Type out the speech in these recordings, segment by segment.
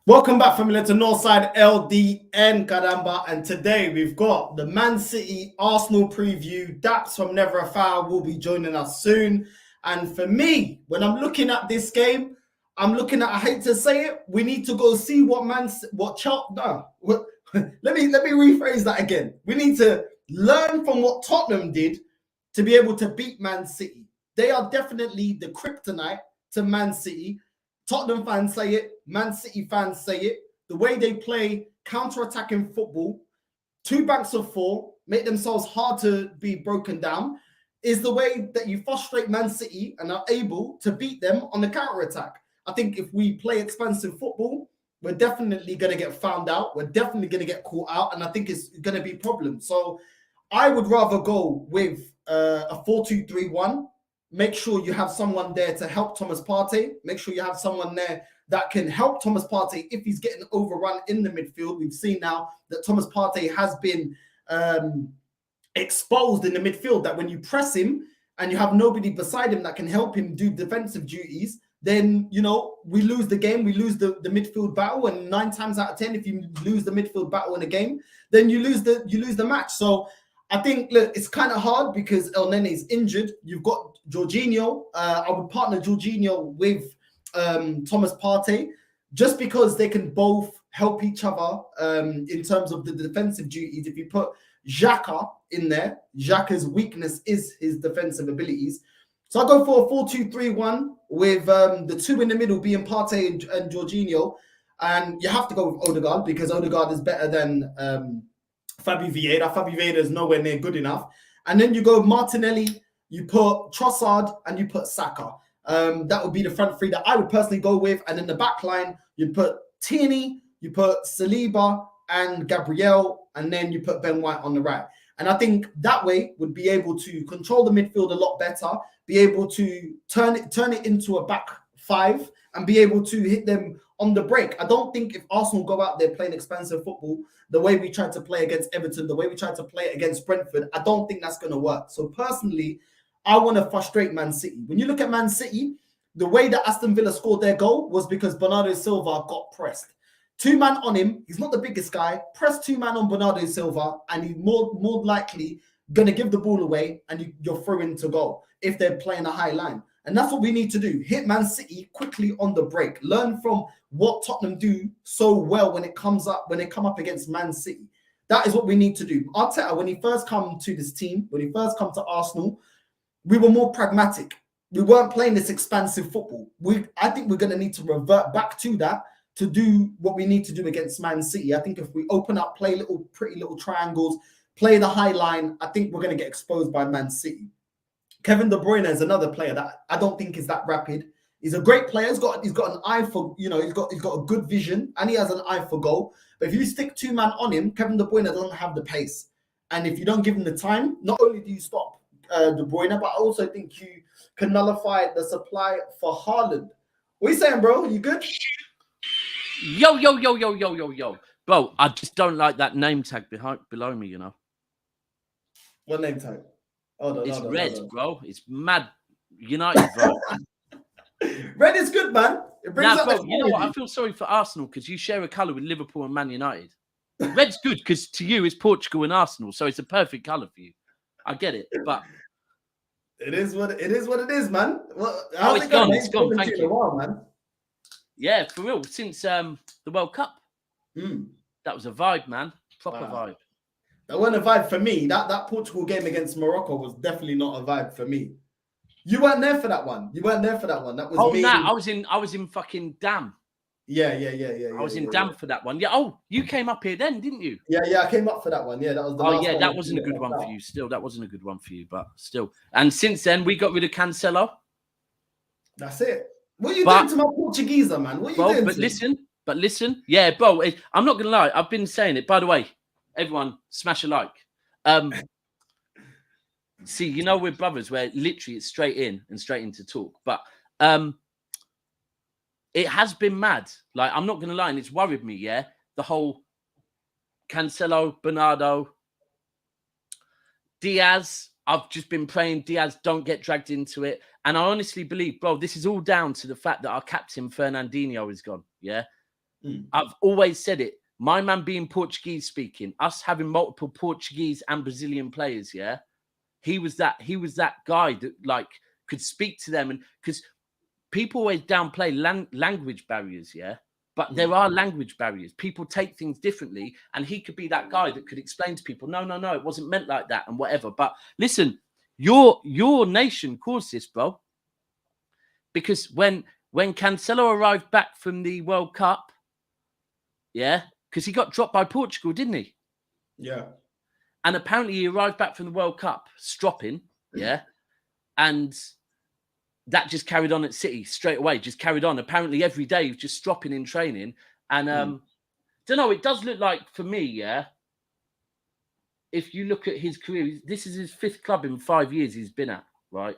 Welcome back, family, to Northside LDN Caramba, and today we've got the Man City Arsenal preview. Daps from Never a Foul will be joining us soon. And for me, when I'm looking at this game, I'm looking at, I hate to say it, we need to go see let me rephrase that again. We need to learn from what Tottenham did to be able to beat Man City. They are definitely the kryptonite to Man City. Tottenham fans say it, Man City fans say it. The way they play counter-attacking football, 2 banks of 4, make themselves hard to be broken down, is the way that you frustrate Man City and are able to beat them on the counter-attack. I think if we play expansive football, we're definitely going to get found out. We're definitely going to get caught out, and I think it's going to be a problem. So I would rather go with a 4-2-3-1. Make sure you have someone there to help Thomas Partey. Make sure you have someone there that can help Thomas Partey if he's getting overrun in the midfield. We've seen now that Thomas Partey has been exposed in the midfield, that when you press him and you have nobody beside him that can help him do defensive duties, then, you know, we lose the game, we lose the midfield battle. And 9 times out of 10, if you lose the midfield battle in a game, then you lose the match. So I think, look, it's kind of hard because El Nene is injured. You've got Jorginho. I would partner Jorginho with Thomas Partey just because they can both help each other in terms of the defensive duties. If you put Xhaka in there, Xhaka's weakness is his defensive abilities. So I go for a 4-2-3-1 with the 2 in the middle being Partey and Jorginho. And you have to go with Odegaard because Odegaard is better than Fabio Vieira. Fabio Vieira is nowhere near good enough. And then you go Martinelli, you put Trossard, and you put Saka. That would be the front 3 that I would personally go with. And in the back line, you put Tierney, you put Saliba and Gabriel, and then you put Ben White on the right. And I think that way would be able to control the midfield a lot better, be able to turn it into a back 5 and be able to hit them on the break. I don't think if Arsenal go out there playing expansive football, the way we tried to play against Everton, the way we tried to play against Brentford, I don't think that's going to work. So personally, I want to frustrate Man City. When you look at Man City, the way that Aston Villa scored their goal was because Bernardo Silva got pressed. 2 man on him. He's not the biggest guy. Press 2 man on Bernardo Silva, and he's more likely going to give the ball away, and you're throwing to goal if they're playing a high line. And that's what we need to do. Hit Man City quickly on the break. Learn from what Tottenham do so well when they come up against Man City. That is what we need to do. Arteta, when he first come to this team, when he first come to Arsenal, we were more pragmatic. We weren't playing this expansive football. I think we're going to need to revert back to that to do what we need to do against Man City. I think if we open up, play pretty little triangles, play the high line, I think we're going to get exposed by Man City. Kevin De Bruyne is another player that I don't think is that rapid. He's a great player. He's got an eye for, you know, he's got a good vision and he has an eye for goal. But if you stick 2 man on him, Kevin De Bruyne doesn't have the pace. And if you don't give him the time, not only do you stop De Bruyne, but I also think you can nullify the supply for Haaland. What are you saying, bro? You good? Yo. Bro, I just don't like that name tag below me, you know. What name tag? It's red, bro. It's mad. United, bro. Red is good, man. It brings up bro, you know what? I feel sorry for Arsenal because you share a colour with Liverpool and Man United. Red's good because to you it's Portugal and Arsenal, so it's a perfect colour for you. I get it, but it is what it is, man. Well, it's gone. It's gone. Thank you, while, man. Yeah, for real. Since the World Cup, that was a vibe, man. Proper vibe. That wasn't a vibe for me. That Portugal game against Morocco was definitely not a vibe for me. You weren't there for that one. That was me. I was in fucking Dam. Yeah. I was in Dam for that one. Yeah. Oh, you came up here then, didn't you? Yeah, I came up for that one. Yeah, that was the last one. That wasn't a good one for you. Still, that wasn't a good one for you, but still. And since then, we got rid of Cancelo. That's it. What are you doing to my Portuguese, man? What are you doing? But listen. Yeah, bro. I'm not gonna lie. I've been saying it. By the way, everyone, smash a like. See, you know we're brothers where literally it's straight in and straight into talk. But it has been mad. Like, I'm not going to lie, and it's worried me, yeah? The whole Cancelo, Bernardo, Diaz. I've just been praying Diaz don't get dragged into it. And I honestly believe, bro, this is all down to the fact that our captain, Fernandinho, is gone, yeah? I've always said it. My man being Portuguese speaking, us having multiple Portuguese and Brazilian players, yeah. He was that guy that like could speak to them, and because people always downplay language barriers, yeah. But there are language barriers. People take things differently, and he could be that guy that could explain to people, no, it wasn't meant like that, and whatever. But listen, your nation caused this, bro. Because when Cancelo arrived back from the World Cup, yeah, because he got dropped by Portugal, didn't he? Yeah. And apparently he arrived back from the World Cup stropping, yeah, and that just carried on at City straight away. Just carried on. Apparently every day he was just stropping in training, and don't know. It does look like for me, yeah. If you look at his career, this is his 5th club in 5 years he's been at, right?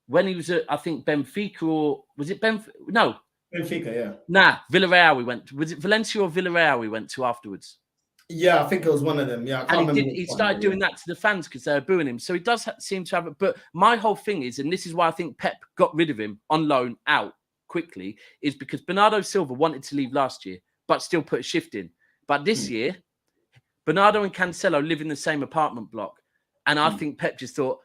When he was at, I think, Benfica, or was it Benfica? No. Benfica, yeah. Nah, Villarreal we went to. Was it Valencia or Villarreal we went to afterwards? Yeah, I think it was one of them. Yeah, I can't remember. He started doing that to the fans because they were booing him. So he does seem to have it. But my whole thing is, and this is why I think Pep got rid of him on loan out quickly, is because Bernardo Silva wanted to leave last year, but still put a shift in. But this year, Bernardo and Cancelo live in the same apartment block. And I think Pep just thought,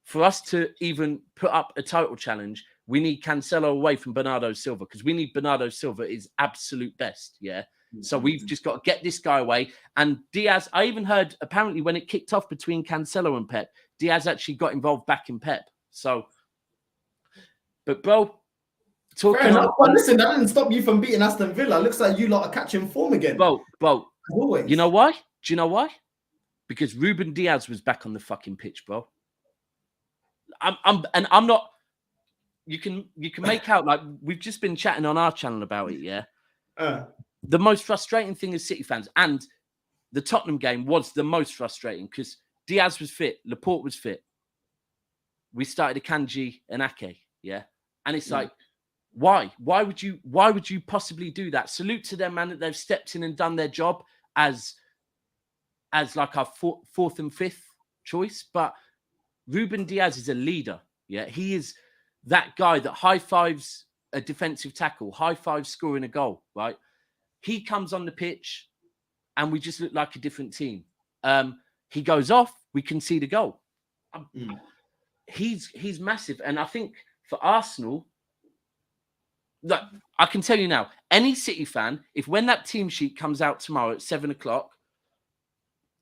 for us to even put up a title challenge, we need Cancelo away from Bernardo Silva, because we need Bernardo Silva is absolute best, yeah? So we've just got to get this guy away. And Diaz, I even heard, apparently when it kicked off between Cancelo and Pep, Diaz actually got involved back in Pep. So, but bro, talking about... Well, listen, that didn't stop you from beating Aston Villa. Looks like you lot are catching form again. Bro, always. You know why? Do you know why? Because Ruben Diaz was back on the fucking pitch, bro. I'm not... You can make out, like, we've just been chatting on our channel about it, yeah? The most frustrating thing as City fans, and the Tottenham game was the most frustrating, because Diaz was fit, Laporte was fit. We started Akanji and Ake, yeah? And it's like, why? Why would you possibly do that? Salute to them, man, that they've stepped in and done their job as like our 4th and 5th choice. But Ruben Diaz is a leader, yeah? He is that guy that high-fives a defensive tackle, high-fives scoring a goal, right? He comes on the pitch and we just look like a different team. He goes off, we concede a goal. He's massive. And I think for Arsenal, look, I can tell you now, any City fan, if when that team sheet comes out tomorrow at 7 o'clock,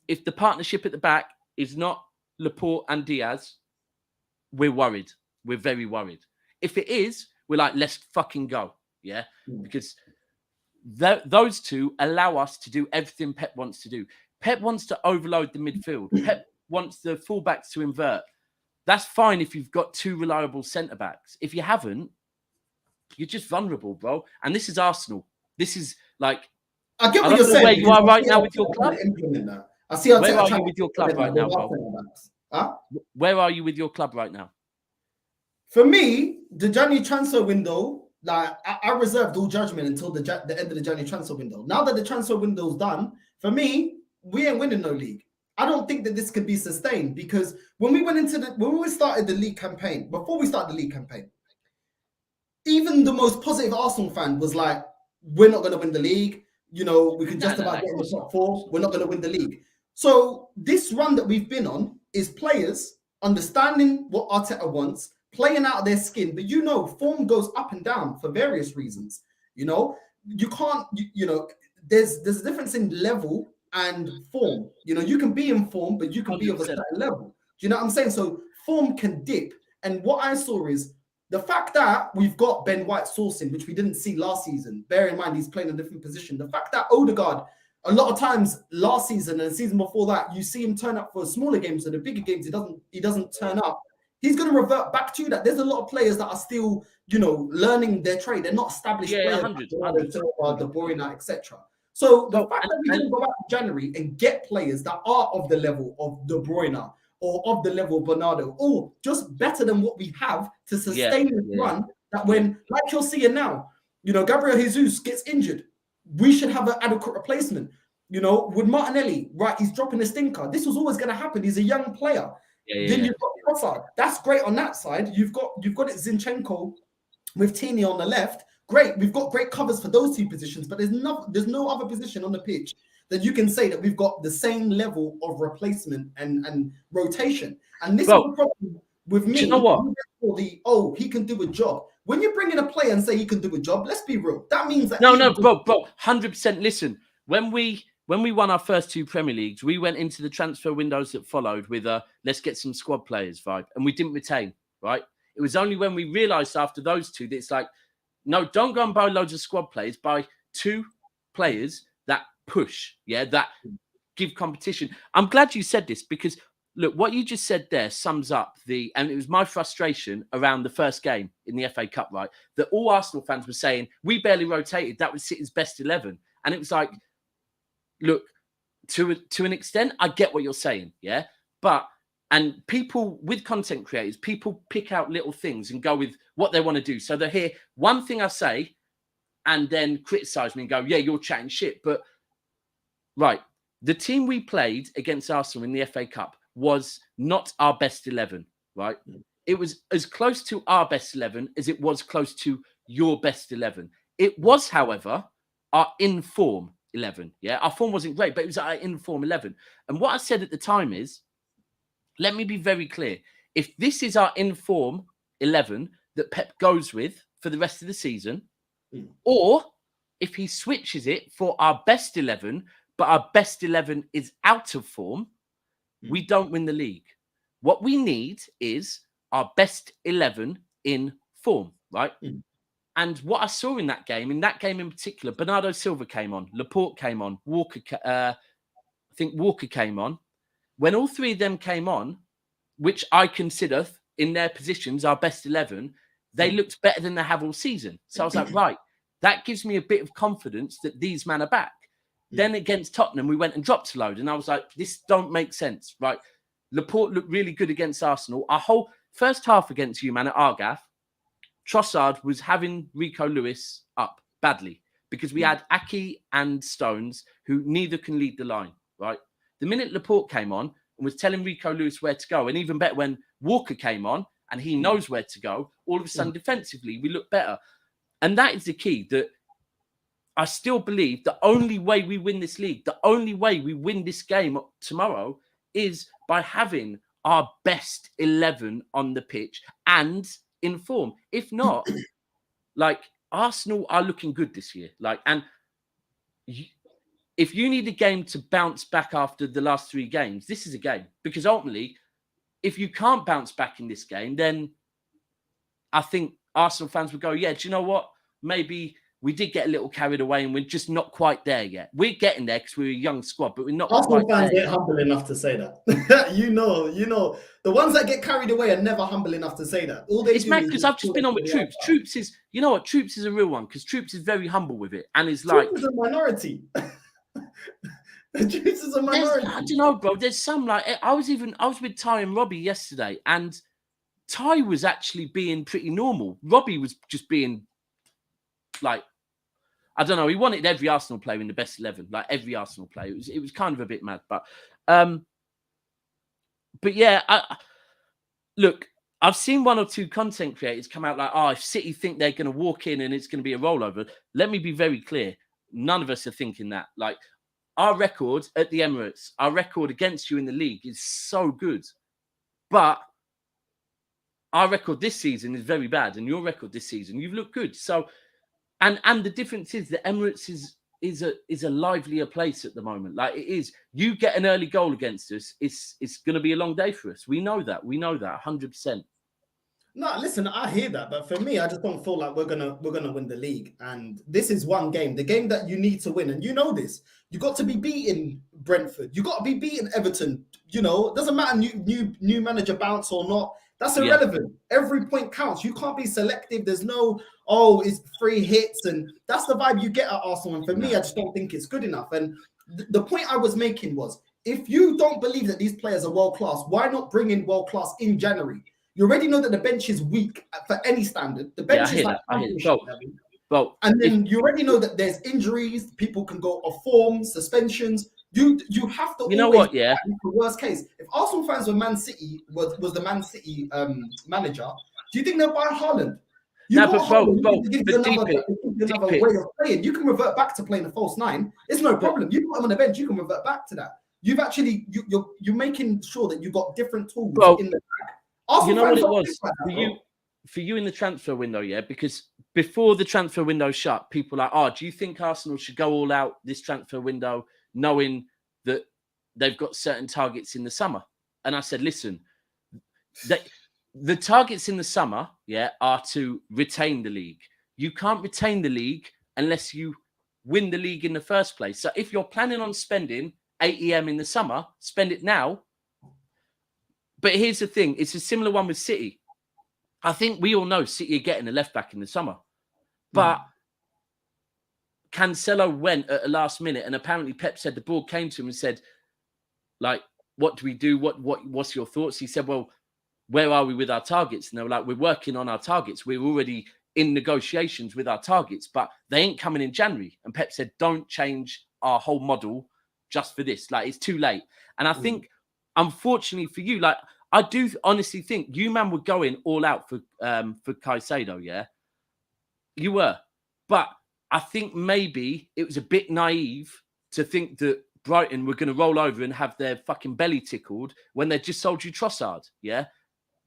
if the partnership at the back is not Laporte and Diaz, we're worried. We're very worried. If it is, we're like, let's fucking go. Yeah? Because those two allow us to do everything Pep wants to do. Pep wants to overload the midfield. Pep wants the fullbacks to invert. That's fine if you've got 2 reliable centre-backs. If you haven't, you're just vulnerable, bro. And this is Arsenal. This is like... I get what you're saying. Where you are right now with your club? I see. Where are you with your club right now, bro? Where are you with your club right now? For me, the January transfer window, like I reserved all judgment until the end of the January transfer window. Now that the transfer window's done, for me, we ain't winning no league. I don't think that this could be sustained, because when we started the league campaign, before we started the league campaign, even the most positive Arsenal fan was like, we're not going to win the league. You know, we can just about get in the top 4. We're not going to win the league. So this run that we've been on is players understanding what Arteta wants, playing out of their skin. But you know, form goes up and down for various reasons. You know, you can't, you know, there's a difference in level and form. You know, you can be in form, but you can be of a certain level. Do you know what I'm saying? So form can dip. And what I saw is the fact that we've got Ben White sourcing, which we didn't see last season. Bear in mind, he's playing a different position. The fact that Odegaard, a lot of times last season and the season before that, you see him turn up for smaller games, and the bigger games he doesn't turn up. He's going to revert back to that. There's a lot of players that are still, you know, learning their trade. They're not established players, 100, De Bruyne, etc. So the fact that we can go back to January and get players that are of the level of De Bruyne or of the level of Bernardo, or just better than what we have to sustain this run, that when, like you're seeing now, you know, Gabriel Jesus gets injured, we should have an adequate replacement. You know, with Martinelli, right, he's dropping a stinker. This was always going to happen. He's a young player. Then you've got Trossard. That's great on that side. You've got it Zinchenko with Tini on the left. Great, we've got great covers for those two positions, but there's no other position on the pitch that you can say that we've got the same level of replacement and rotation. And this is the problem with me. Do you know what? He can do a job. When you bring in a player and say he can do a job, let's be real. That means that bro, 100%. Listen, when we won our first 2 Premier Leagues, we went into the transfer windows that followed with a let's get some squad players vibe, and we didn't retain. Right? It was only when we realised after those 2 that it's like, no, don't go and buy loads of squad players. Buy 2 players that push, that give competition. I'm glad you said this because, look, what you just said there sums up and it was my frustration around the first game in the FA Cup, right? That all Arsenal fans were saying, we barely rotated. That was City's best 11. And it was like, look, to an extent, I get what you're saying, yeah? And people with content creators, people pick out little things and go with what they want to do. So they hear one thing I say and then criticize me and go, yeah, you're chatting shit. But, right, the team we played against Arsenal in the FA Cup was not our best 11, right? It was as close to our best 11 as it was close to your best 11. It was, however, our in-form 11, yeah? Our form wasn't great, but it was our in-form 11. And what I said at the time is, let me be very clear. If this is our in-form 11 that Pep goes with for the rest of the season, or if he switches it for our best 11, but our best 11 is out of form, we don't win the league. What we need is our best 11 in form, right? And what I saw in that game in particular, Bernardo Silva came on, Laporte came on, I think Walker came on. When all 3 of them came on, which I consider in their positions our best 11, they looked better than they have all season. So I was like, right, that gives me a bit of confidence that these men are back. Then against Tottenham, we went and dropped a load. And I was like, this don't make sense, right? Laporte looked really good against Arsenal. Our whole first half against you, man, at Argath, Trossard was having Rico Lewis up badly because we had Aki and Stones who neither can lead the line, right? The minute Laporte came on and was telling Rico Lewis where to go, and even better when Walker came on and he knows where to go, all of a sudden defensively we look better. And that is the key, that I still believe the only way we win this league, the only way we win this game tomorrow is by having our best 11 on the pitch and in form. If not, like, Arsenal are looking good this year. Like, and if you need a game to bounce back after the last 3 games, this is a game. Because ultimately, if you can't bounce back in this game, then I think Arsenal fans would go, yeah, do you know what? Maybe we did get a little carried away and we're just not quite there yet. We're getting there because we're a young squad, but we're not Arsenal quite fans there. ain't humble enough to say that. you know, the ones that get carried away are never humble enough to say that. All it's mad because I've just been on with Troops. Troops is, you know what? Troops is a real one because Troops is very humble with it and is like, Troops is a minority. Troops is a minority. I don't know, bro. There's some like I was with Ty and Robbie yesterday, and Ty was actually being pretty normal. Robbie was just being like, I don't know. He wanted every Arsenal player in the best 11, like every Arsenal player. It was kind of a bit mad, but yeah. Look, I've seen 1 or 2 content creators come out like, oh, if City think they're going to walk in and it's going to be a rollover. Let me be very clear. None of us are thinking that. Like, our record at the Emirates, our record against you in the league is so good, but our record this season is very bad, and your record this season, you've looked good. So. And the difference is that Emirates is a livelier place at the moment. Like, it is. You get an early goal against us, it's going to be a long day for us. We know that. 100%. No, listen, I hear that, but for me, I just don't feel like we're gonna win the league. And this is one game, the game that you need to win, and you know this. You got to be beating Brentford. You got to be beating Everton. You know, it doesn't matter new manager bounce or not. That's irrelevant. Yeah. Every point counts. You can't be selective. There's no, it's 3 hits, and that's the vibe you get at Arsenal. And for me, I just don't think it's good enough. And the point I was making was, if you don't believe that these players are world class, why not bring in world class in January? You already know that the bench is weak for any standard. The bench is like and then you already know that there's injuries. People can go off form, suspensions. You have to. You know what? Yeah. The worst case, if Arsenal fans were Man City was the Man City manager, do you think they'll buy Haaland? You No, go but home, bro, give you but another way of playing. You can revert back to playing a false nine. It's no problem. You put him on the bench, you can revert back to that. You've actually you're making sure that you've got different tools in the back. You know what it was for you in the transfer window, yeah? Because before the transfer window shut, people were like, oh, do you think Arsenal should go all out this transfer window, knowing that they've got certain targets in the summer? And I said, listen, the targets in the summer, yeah, are to retain the league. You can't retain the league unless you win the league in the first place. So if you're planning on spending 8 EM in the summer, spend it now. But here's the thing. It's a similar one with City. I think we all know City are getting a left back in the summer. But Cancelo went at the last minute, and apparently Pep said the board came to him and said, like, what do we do? What's your thoughts? He said, well, where are we with our targets? And they were like, we're working on our targets. We're already in negotiations with our targets, but they ain't coming in January. And Pep said, don't change our whole model just for this. Like, it's too late. And I think, unfortunately for you, like, I do honestly think you, man, were going all out for Caicedo, yeah? You were. But I think maybe it was a bit naive to think that Brighton were going to roll over and have their fucking belly tickled when they just sold you Trossard, yeah?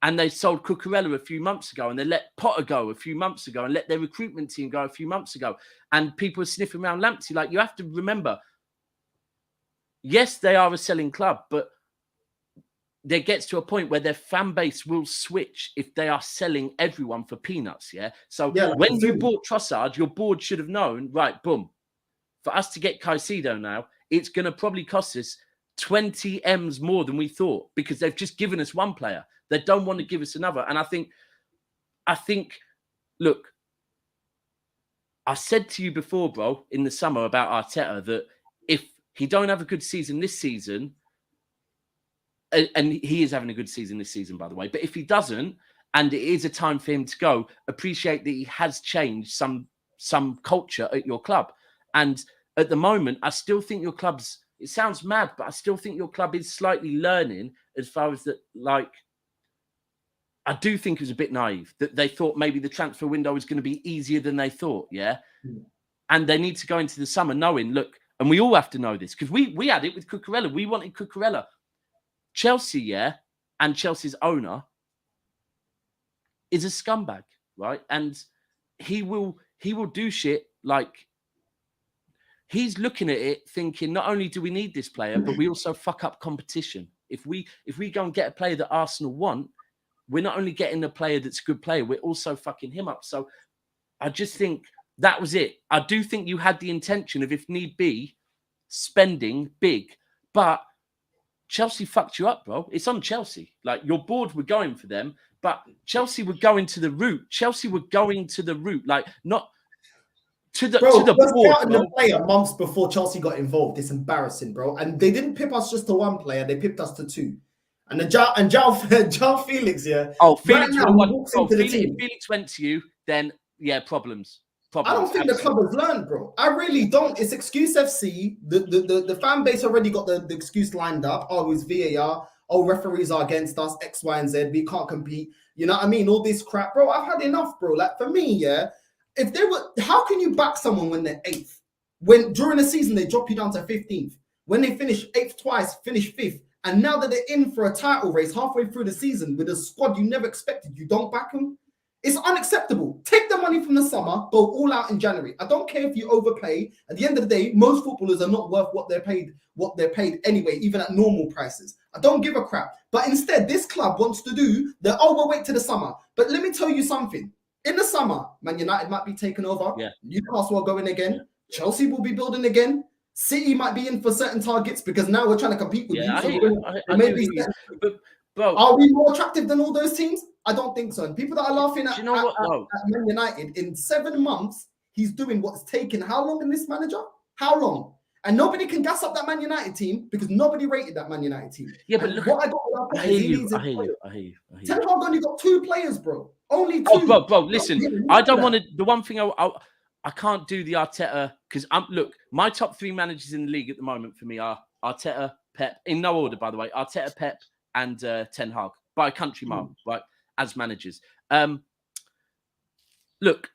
And they sold Cucurella a few months ago, and they let Potter go a few months ago, and let their recruitment team go a few months ago. And people are sniffing around Lamptey. Like, you have to remember, yes, they are a selling club, but there gets to a point where their fan base will switch if they are selling everyone for peanuts, yeah? So when you bought Trossard, your board should have known, right, boom, for us to get Caicedo now, it's going to probably cost us 20 M's more than we thought, because they've just given us one player. They don't want to give us another. And I think, look, I said to you before, bro, in the summer about Arteta, that if he don't have a good season this season, and he is having a good season this season, by the way, but if he doesn't, and it is a time for him to go, appreciate that he has changed some culture at your club. And at the moment, I still think your club's, it sounds mad, but I still think your club is slightly learning as far as that, like, I do think it was a bit naive that they thought maybe the transfer window was going to be easier than they thought, yeah? And they need to go into the summer knowing, look, and we all have to know this, because we had it with Cucurella. We wanted Cucurella. Chelsea, yeah, and Chelsea's owner is a scumbag, right? And he will do shit like, he's looking at it thinking, not only do we need this player, but we also fuck up competition. If we go and get a player that Arsenal want, we're not only getting a player that's a good player, we're also fucking him up. So I just think that was it. I do think you had the intention of, if need be, spending big, but Chelsea fucked you up, bro. It's on Chelsea. Like, your board were going for them, but Chelsea were going to the root. Chelsea were going to the root, like, not to the board. The player months before Chelsea got involved. It's embarrassing, bro. And they didn't pip us just to one player; they pipped us to two. And the João Felix, yeah. Oh, Felix right now, Felix went to you, then yeah, problems. I don't think the club has learned, bro. I really don't. It's excuse FC. The fan base already got the excuse lined up. Oh, it's VAR. Oh, referees are against us. X, Y, and Z. We can't compete. You know what I mean? All this crap, bro. I've had enough, bro. Like, for me, yeah. If they were, how can you back someone when they're 8th? When during the season they drop you down to 15th. When they finish 8th twice, finish 5th. And now that they're in for a title race halfway through the season with a squad you never expected, you don't back them? It's unacceptable. Take the money from the summer, go all out in January. I don't care if you overpay. At the end of the day, most footballers are not worth what they're paid anyway, even at normal prices. I don't give a crap. But instead, this club wants to do we'll wait till the summer. But let me tell you something. In the summer, Man United might be taken over. Yeah. Newcastle are going again. Yeah. Chelsea will be building again. City might be in for certain targets because now we're trying to compete with you. But bro, are we more attractive than all those teams? I don't think so. And people that are laughing at Man United, in 7 months, he's doing what's taken how long in this manager? How long? And nobody can gas up that Man United team because nobody rated that Man United team. Yeah, but look, what I hear you. Ten Hag only got 2 players, bro. Only 2. Oh, bro, listen. I don't want to. The one thing I can't do the Arteta, because look, my top 3 managers in the league at the moment for me are Arteta, Pep, in no order, by the way. Arteta, Pep, and Ten Hag by a country mile, right? As managers. look,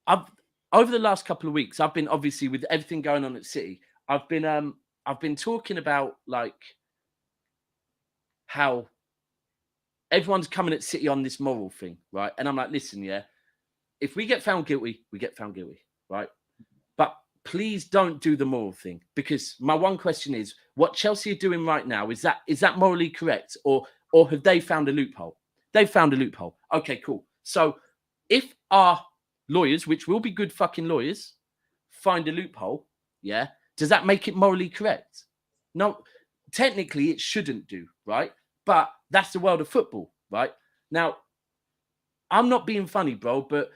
over the last couple of weeks, I've been obviously with everything going on at City. I've been talking about like how everyone's coming at City on this moral thing, right? And I'm like, listen, yeah, if we get found guilty, we get found guilty, right? But please don't do the moral thing, because my one question is, what Chelsea are doing right now, is that morally correct, or have they found a loophole? They've found a loophole. Okay, cool. So if our lawyers, which will be good fucking lawyers, find a loophole, yeah, does that make it morally correct? No, technically it shouldn't do, right? But that's the world of football, right? Now, I'm not being funny, bro, but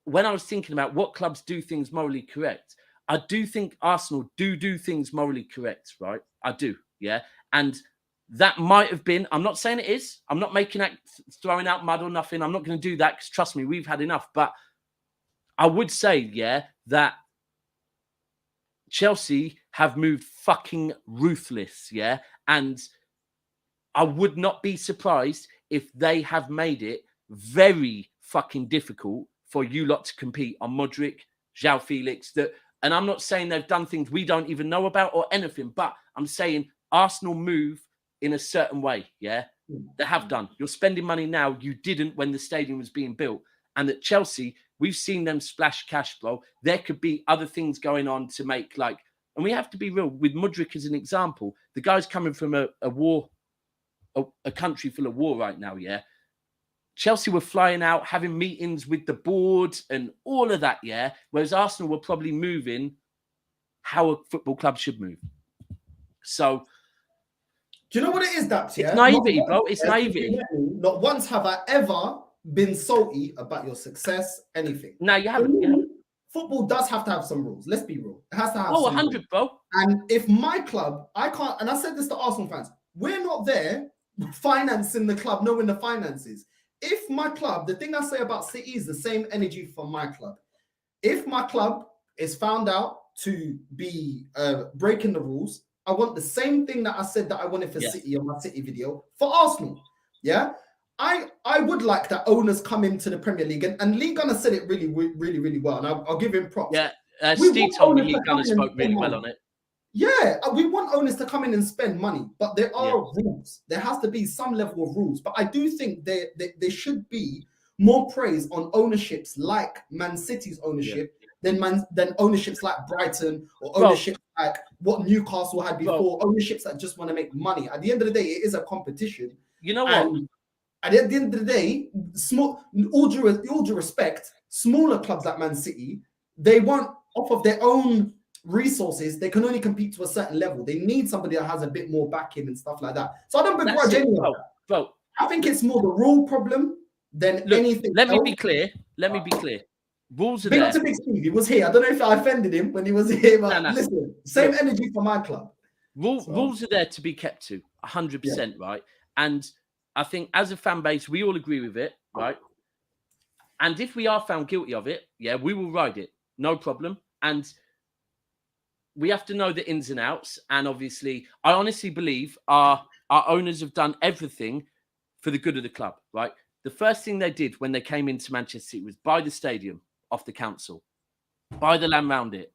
when I was thinking about what clubs do things morally correct, I do think Arsenal do things morally correct, right? I do, yeah. And that might have been, I'm not saying it is, I'm not throwing out mud or nothing. I'm not going to do that, because trust me, we've had enough. But I would say, yeah, that Chelsea have moved fucking ruthless, yeah. And I would not be surprised if they have made it very fucking difficult for you lot to compete on Modric, João Felix. And I'm not saying they've done things we don't even know about or anything, but I'm saying Arsenal move in a certain way, yeah? They have done. You're spending money now you didn't when the stadium was being built. And at Chelsea, we've seen them splash cash, bro. There could be other things going on to make, like, and we have to be real, with Modric as an example, the guy's coming from a war, a country full of war right now, yeah? Chelsea were flying out, having meetings with the board and all of that, yeah? Whereas Arsenal were probably moving how a football club should move. So, do you know what it is, that? It's naivety, bro. It's naivety. Not once have I ever been salty about your success, anything. No, you haven't. Football does have to have some rules. Let's be real. It has to have some 100, rules. bro. And if my club, I can't, and I said this to Arsenal fans, we're not there financing the club, knowing the finances. If my club, the thing I say about City is the same energy for my club. If my club is found out to be breaking the rules, I want the same thing that I said that I wanted for City on my City video for Arsenal. Yeah, I would like that owners come into the Premier League, and Lee Gunner said it really well, and I'll give him props. Yeah, Steve told me Lee Gunner spoke really well on it. Yeah, we want owners to come in and spend money, but there are rules. There has to be some level of rules. But I do think there should be more praise on ownerships like Man City's ownership than ownerships like Brighton, or ownerships like what Newcastle had before. Ownerships that just want to make money. At the end of the day, it is a competition. You know what? At the end of the day, all due respect, smaller clubs like Man City, they won't, off of their own resources, they can only compete to a certain level. They need somebody that has a bit more backing and stuff like that. So I don't begrudge any of that. Bro, I think it's more the rule problem than anything. Let me be clear. Rules are Big there. up to Big Steve. He was here. I don't know if I offended him when he was here, but listen, same energy for my club. Rules are there to be kept to 100%, right? And I think as a fan base, we all agree with it, right? And if we are found guilty of it, we will ride it. No problem. And we have to know the ins and outs. And obviously, I honestly believe our owners have done everything for the good of the club, right? The first thing they did when they came into Manchester City was buy the stadium off the council, buy the land around it,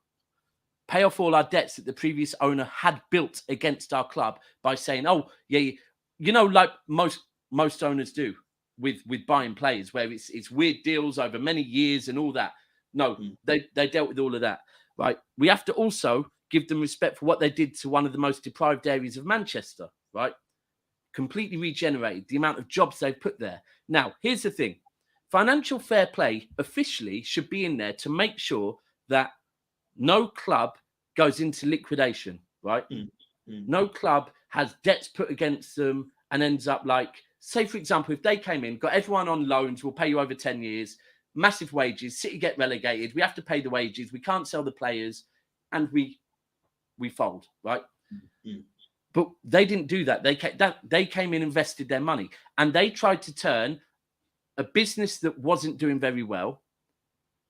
pay off all our debts that the previous owner had built against our club by saying, oh, yeah, you know, like most owners do with buying players, where it's weird deals over many years and all that. No, they dealt with all of that, right? We have to also give them respect for what they did to one of the most deprived areas of Manchester, right? Completely regenerated, the amount of jobs they've put there. Now, here's the thing. Financial fair play officially should be in there to make sure that no club goes into liquidation, right? No club has debts put against them and ends up like, say, for example, if they came in, got everyone on loans, we'll pay you over 10 years, massive wages, City get relegated, we have to pay the wages, we can't sell the players, and we fold, right? But they didn't do that. They came in, invested their money, and they tried to turn a business that wasn't doing very well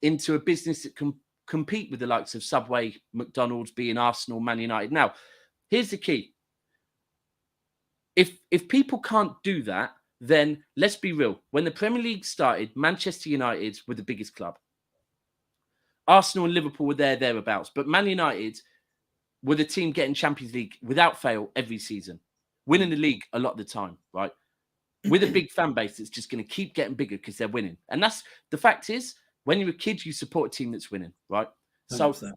into a business that can compete with the likes of Subway, McDonald's, being Arsenal, Man United. Now, here's the key. If people can't do that, then let's be real. When the Premier League started, Manchester United were the biggest club. Arsenal and Liverpool were thereabouts, but Man United were the team getting Champions League without fail every season, winning the league a lot of the time, right? With a big fan base that's just going to keep getting bigger because they're winning. And that's the fact is, when you're a kid, you support a team that's winning, right? 100%. So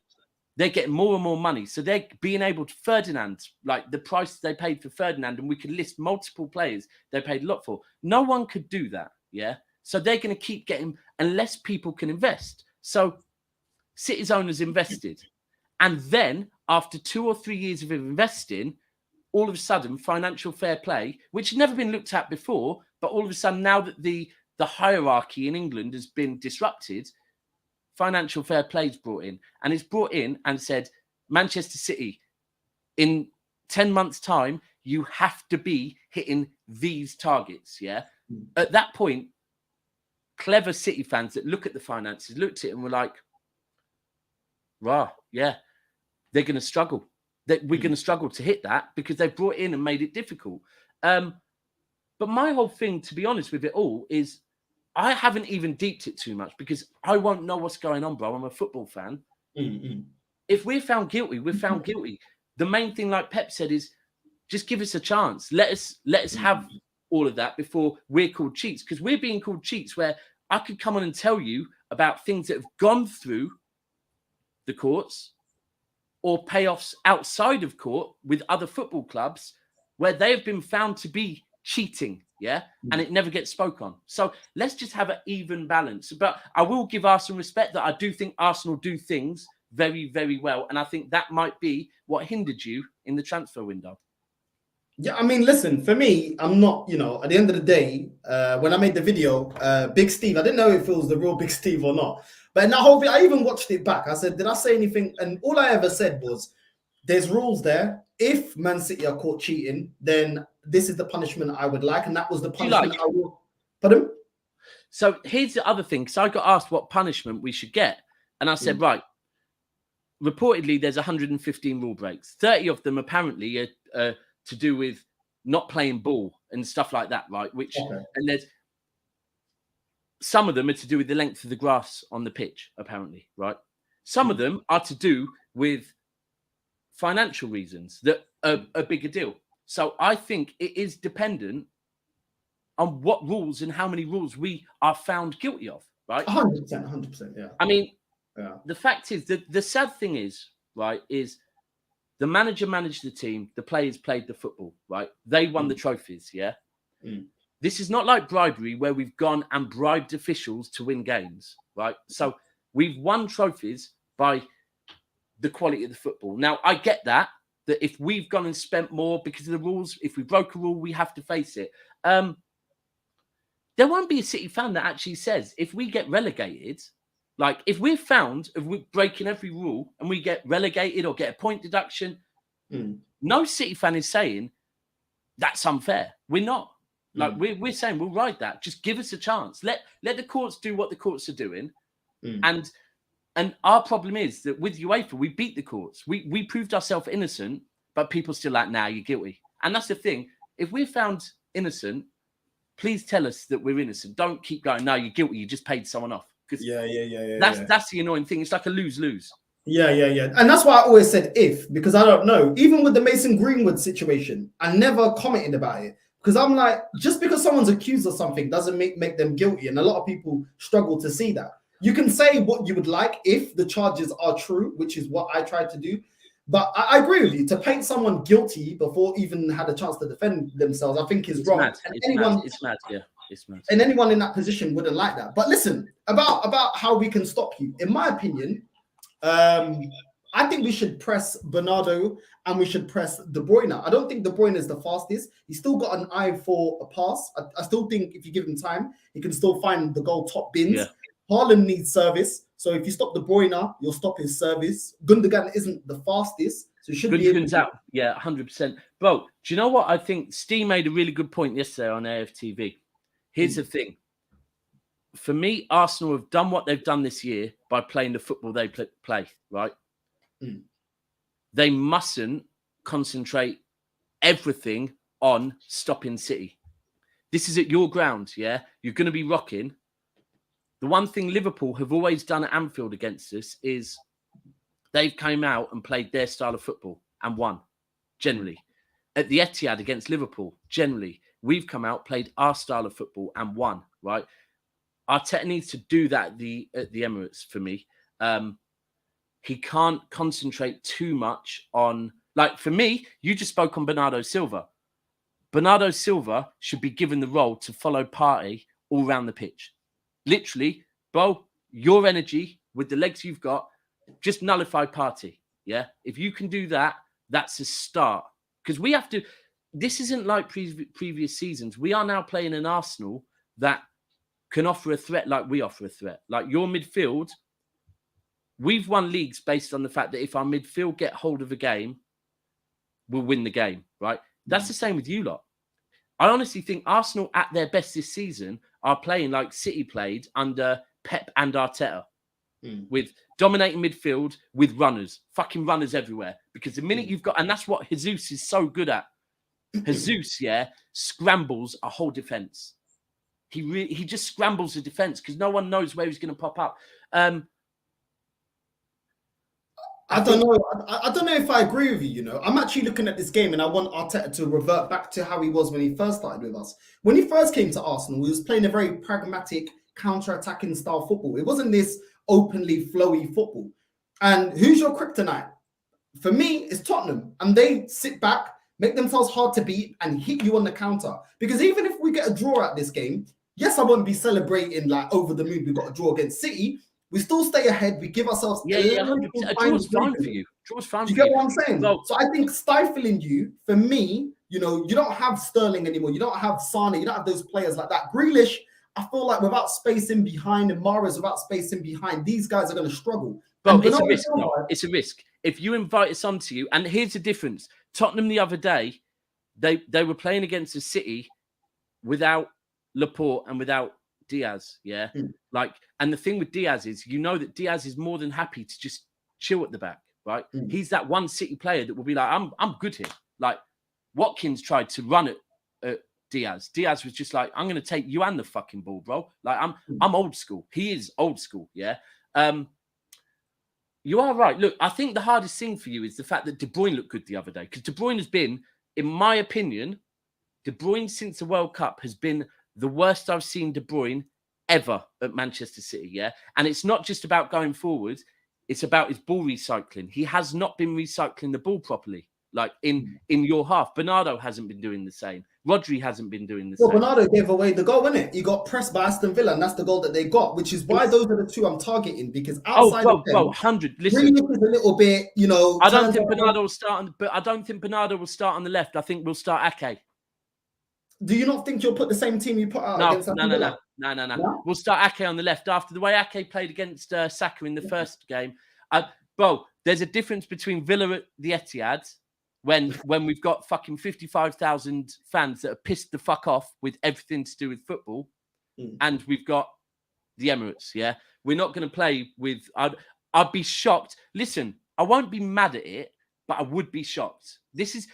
they're getting more and more money. So they're being able to Ferdinand, like the price they paid for Ferdinand, and we could list multiple players they paid a lot for. No one could do that, yeah? So they're going to keep getting, unless people can invest. So City's owners invested. And then after 2 or 3 years of investing, all of a sudden, financial fair play, which had never been looked at before, but all of a sudden, now that the hierarchy in England has been disrupted, financial fair play is brought in. And it's brought in and said, Manchester City, in 10 months' time, you have to be hitting these targets, yeah? At that point, clever City fans that look at the finances, looked at it and were like, rah, yeah, they're going to struggle. That we're going to struggle to hit that because they've brought in and made it difficult. But my whole thing, to be honest with it all, is I haven't even deeped it too much because I won't know what's going on, bro. I'm a football fan. If we're found guilty, we're found guilty. The main thing, like Pep said, is just give us a chance. Let us have all of that before we're called cheats, because we're being called cheats where I could come on and tell you about things that have gone through the courts or payoffs outside of court with other football clubs where they have been found to be cheating, yeah? And it never gets spoke on. So let's just have an even balance. But I will give Arsenal respect that I do think Arsenal do things very, very well. And I think that might be what hindered you in the transfer window. Yeah, I mean, listen, for me, I'm not, at the end of the day, when I made the video, Big Steve, I didn't know if it was the real Big Steve or not. But in that whole video, I even watched it back. I said, did I say anything? And all I ever said was, there's rules there. If Man City are caught cheating, then this is the punishment I would like. And that was the punishment I would. Pardon? So here's the other thing. So I got asked what punishment we should get. And I said, right, reportedly, there's 115 rule breaks. 30 of them apparently are to do with not playing ball and stuff like that, right? And there's some of them are to do with the length of the grass on the pitch, apparently, right? Some of them are to do with financial reasons that are a bigger deal. So I think it is dependent on what rules and how many rules we are found guilty of, right? 100%, yeah. I mean, the fact is that the sad thing is, right, is the manager managed the team, the players played the football, right? They won the trophies, yeah? This is not like bribery where we've gone and bribed officials to win games, right? So we've won trophies by the quality of the football. Now, I get that if we've gone and spent more because of the rules, if we broke a rule, we have to face it. There won't be a City fan that actually says, if we get relegated, like if we're found of breaking every rule and we get relegated or get a point deduction, no City fan is saying that's unfair. We're not. Like we're saying we'll ride that. Just give us a chance. Let the courts do what the courts are doing. And our problem is that with UEFA, we beat the courts. We proved ourselves innocent, but people still like, nah, you're guilty. And that's the thing. If we're found innocent, please tell us that we're innocent. Don't keep going, no, you're guilty. You just paid someone off. That's the annoying thing. It's like a lose-lose. Yeah. And that's why I always said because I don't know. Even with the Mason Greenwood situation, I never commented about it. Because I'm like, just because someone's accused of something doesn't make them guilty. And a lot of people struggle to see that. You can say what you would like if the charges are true, which is what I tried to do. But I agree with you. To paint someone guilty before even had a chance to defend themselves, I think is wrong. It's mad. Yeah, it's mad. And anyone in that position wouldn't like that. But listen, about how we can stop you. In my opinion, I think we should press Bernardo and we should press De Bruyne. I don't think De Bruyne is the fastest. He's still got an eye for a pass. I still think if you give him time, he can still find the goal top bins. Yeah. Haaland needs service. So if you stop De Bruyne, you'll stop his service. Gundogan isn't the fastest. So he should be able to... out. Yeah, 100%. Bro, do you know what? I think Steve made a really good point yesterday on AFTV. Here's the thing. For me, Arsenal have done what they've done this year by playing the football they play, right? They mustn't concentrate everything on stopping City. This is at your ground, yeah? You're going to be rocking. The one thing Liverpool have always done at Anfield against us is they've came out and played their style of football and won, generally. At the Etihad against Liverpool, generally, we've come out, played our style of football and won, right? Arteta needs to do that at the Emirates for me. He can't concentrate too much on, like, for me, you just spoke on Bernardo Silva. Bernardo Silva should be given the role to follow Partey all around the pitch. Literally, bro, your energy with the legs you've got, just nullify Partey. Yeah. If you can do that, that's a start. Because we have to, this isn't like previous seasons. We are now playing an Arsenal that can offer a threat like we offer a threat. Like your midfield, we've won leagues based on the fact that if our midfield get hold of a game, we'll win the game, right? That's the same with you lot. I honestly think Arsenal at their best this season are playing like City played under Pep and Arteta, with dominating midfield, with runners, fucking runners everywhere. Because the minute you've got, and that's what Jesus is so good at. Jesus, scrambles a whole defense. He just scrambles the defense because no one knows where he's going to pop up. I don't know. I don't know if I agree with you. You know, I'm actually looking at this game, and I want Arteta to revert back to how he was when he first started with us. When he first came to Arsenal, he was playing a very pragmatic, counter-attacking style football. It wasn't this openly flowy football. And who's your kryptonite? For me, it's Tottenham, and they sit back, make themselves hard to beat, and hit you on the counter. Because even if we get a draw at this game, yes, I won't be celebrating like over the moon. We got a draw against City. We still stay ahead. We give ourselves 100%. A draw's fine for you. Draw's fine. Do you get what I'm saying? So I think stifling you, for me, you know, you don't have Sterling anymore. You don't have Sane. You don't have those players like that. Grealish, I feel like without space in behind, and Mahrez without space in behind, these guys are going to struggle. But it's a risk. It's a risk. If you invite us onto you, and here's the difference. Tottenham the other day, they were playing against the City without Laporte and without Diaz, and the thing with Diaz is, you know that Diaz is more than happy to just chill at the back, right? He's that one City player that will be like, I'm good here. Like Watkins tried to run at Diaz. Diaz was just like, I'm going to take you and the fucking ball, bro. Like I'm old school. He is old school, yeah. You are right. Look, I think the hardest thing for you is the fact that De Bruyne looked good the other day, because De Bruyne has been, in my opinion, De Bruyne since the World Cup has been the worst I've seen De Bruyne ever at Manchester City, yeah? And it's not just about going forward, it's about his ball recycling. He has not been recycling the ball properly, like in your half. Bernardo hasn't been doing the same. Rodri hasn't been doing the same. Bernardo gave away the goal, innit? He got pressed by Aston Villa, and that's the goal that they got, which is why those are the two I'm targeting, because outside of them, 100. Listen, is a little bit, you know... I don't think Bernardo will start on, but I don't think Bernardo will start on the left. I think we'll start Ake. Do you not think you'll put the same team you put out against Aston Villa? No. We'll start Ake on the left after the way Ake played against Saka in the first game. Bro, there's a difference between Villa at the Etihad when we've got fucking 55,000 fans that are pissed the fuck off with everything to do with football, and we've got the Emirates, yeah? We're not going to play with... I'd be shocked. Listen, I won't be mad at it, but I would be shocked. This is...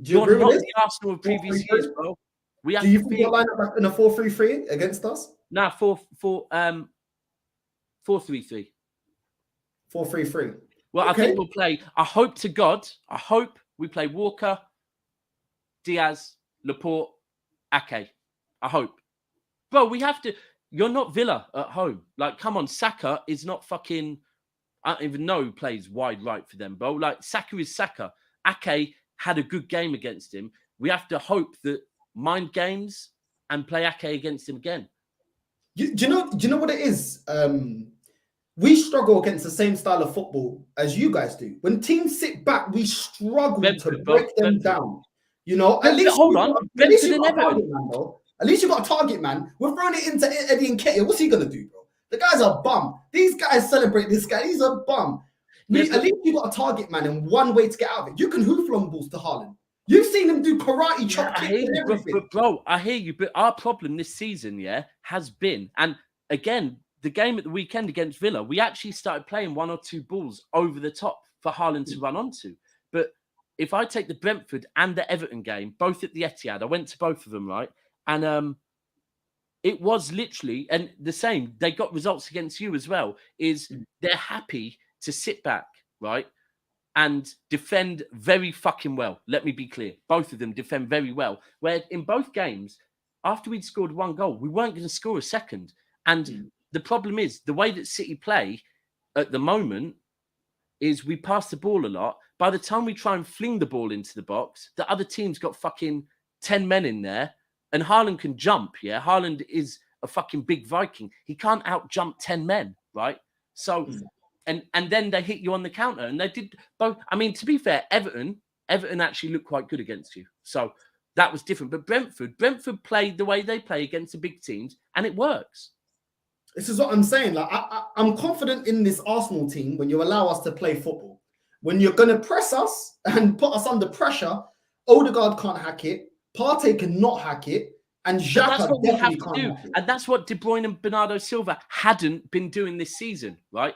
You're not the Arsenal of previous years, bro. Do you think you'll line up in a 4-3-3 against us? Nah, 4-3-3. 4-3-3. Well, okay. I think we'll play. I hope to God, we play Walker, Diaz, Laporte, Ake. I hope. Bro, we have to. You're not Villa at home. Like, come on, Saka is not fucking. I don't even know who plays wide right for them, bro. Like, Saka is Saka. Ake had a good game against him. We have to hope that mind games and play Ake against him again. Do you know what it is? We struggle against the same style of football as you guys do. When teams sit back, we struggle to break them down. You know, at least hold on. At least you got a target man, bro. At least you got a target man. We're throwing it into Eddie Nketiah. What's he gonna do, bro? The guy's a bum. These guys celebrate this guy. He's a bum. At least you got a target man and one way to get out of it. You can hoof long balls to Haaland. You've seen him do karate chop kicks and everything. But bro, I hear you. But our problem this season, has been, and again, the game at the weekend against Villa, we actually started playing one or two balls over the top for Haaland to run onto. But if I take the Brentford and the Everton game, both at the Etihad, I went to both of them, right? And It was literally, and the same, they got results against you as well, is they're happy to sit back, right, and defend very fucking well. Let me be clear. Both of them defend very well. Where in both games, after we'd scored one goal, we weren't going to score a second. And the problem is, the way that City play at the moment is we pass the ball a lot. By the time we try and fling the ball into the box, the other team's got fucking 10 men in there. And Haaland can jump, yeah? Haaland is a fucking big Viking. He can't out-jump 10 men, right? So, and then they hit you on the counter. And they did both. I mean, to be fair, Everton actually looked quite good against you. So that was different. But Brentford played the way they play against the big teams, and it works. This is what I'm saying. Like, I'm confident in this Arsenal team when you allow us to play football. When you're going to press us and put us under pressure, Odegaard can't hack it. Partey cannot hack it, and Xhaka that's what we have to do, hack it. And that's what De Bruyne and Bernardo Silva hadn't been doing this season, right?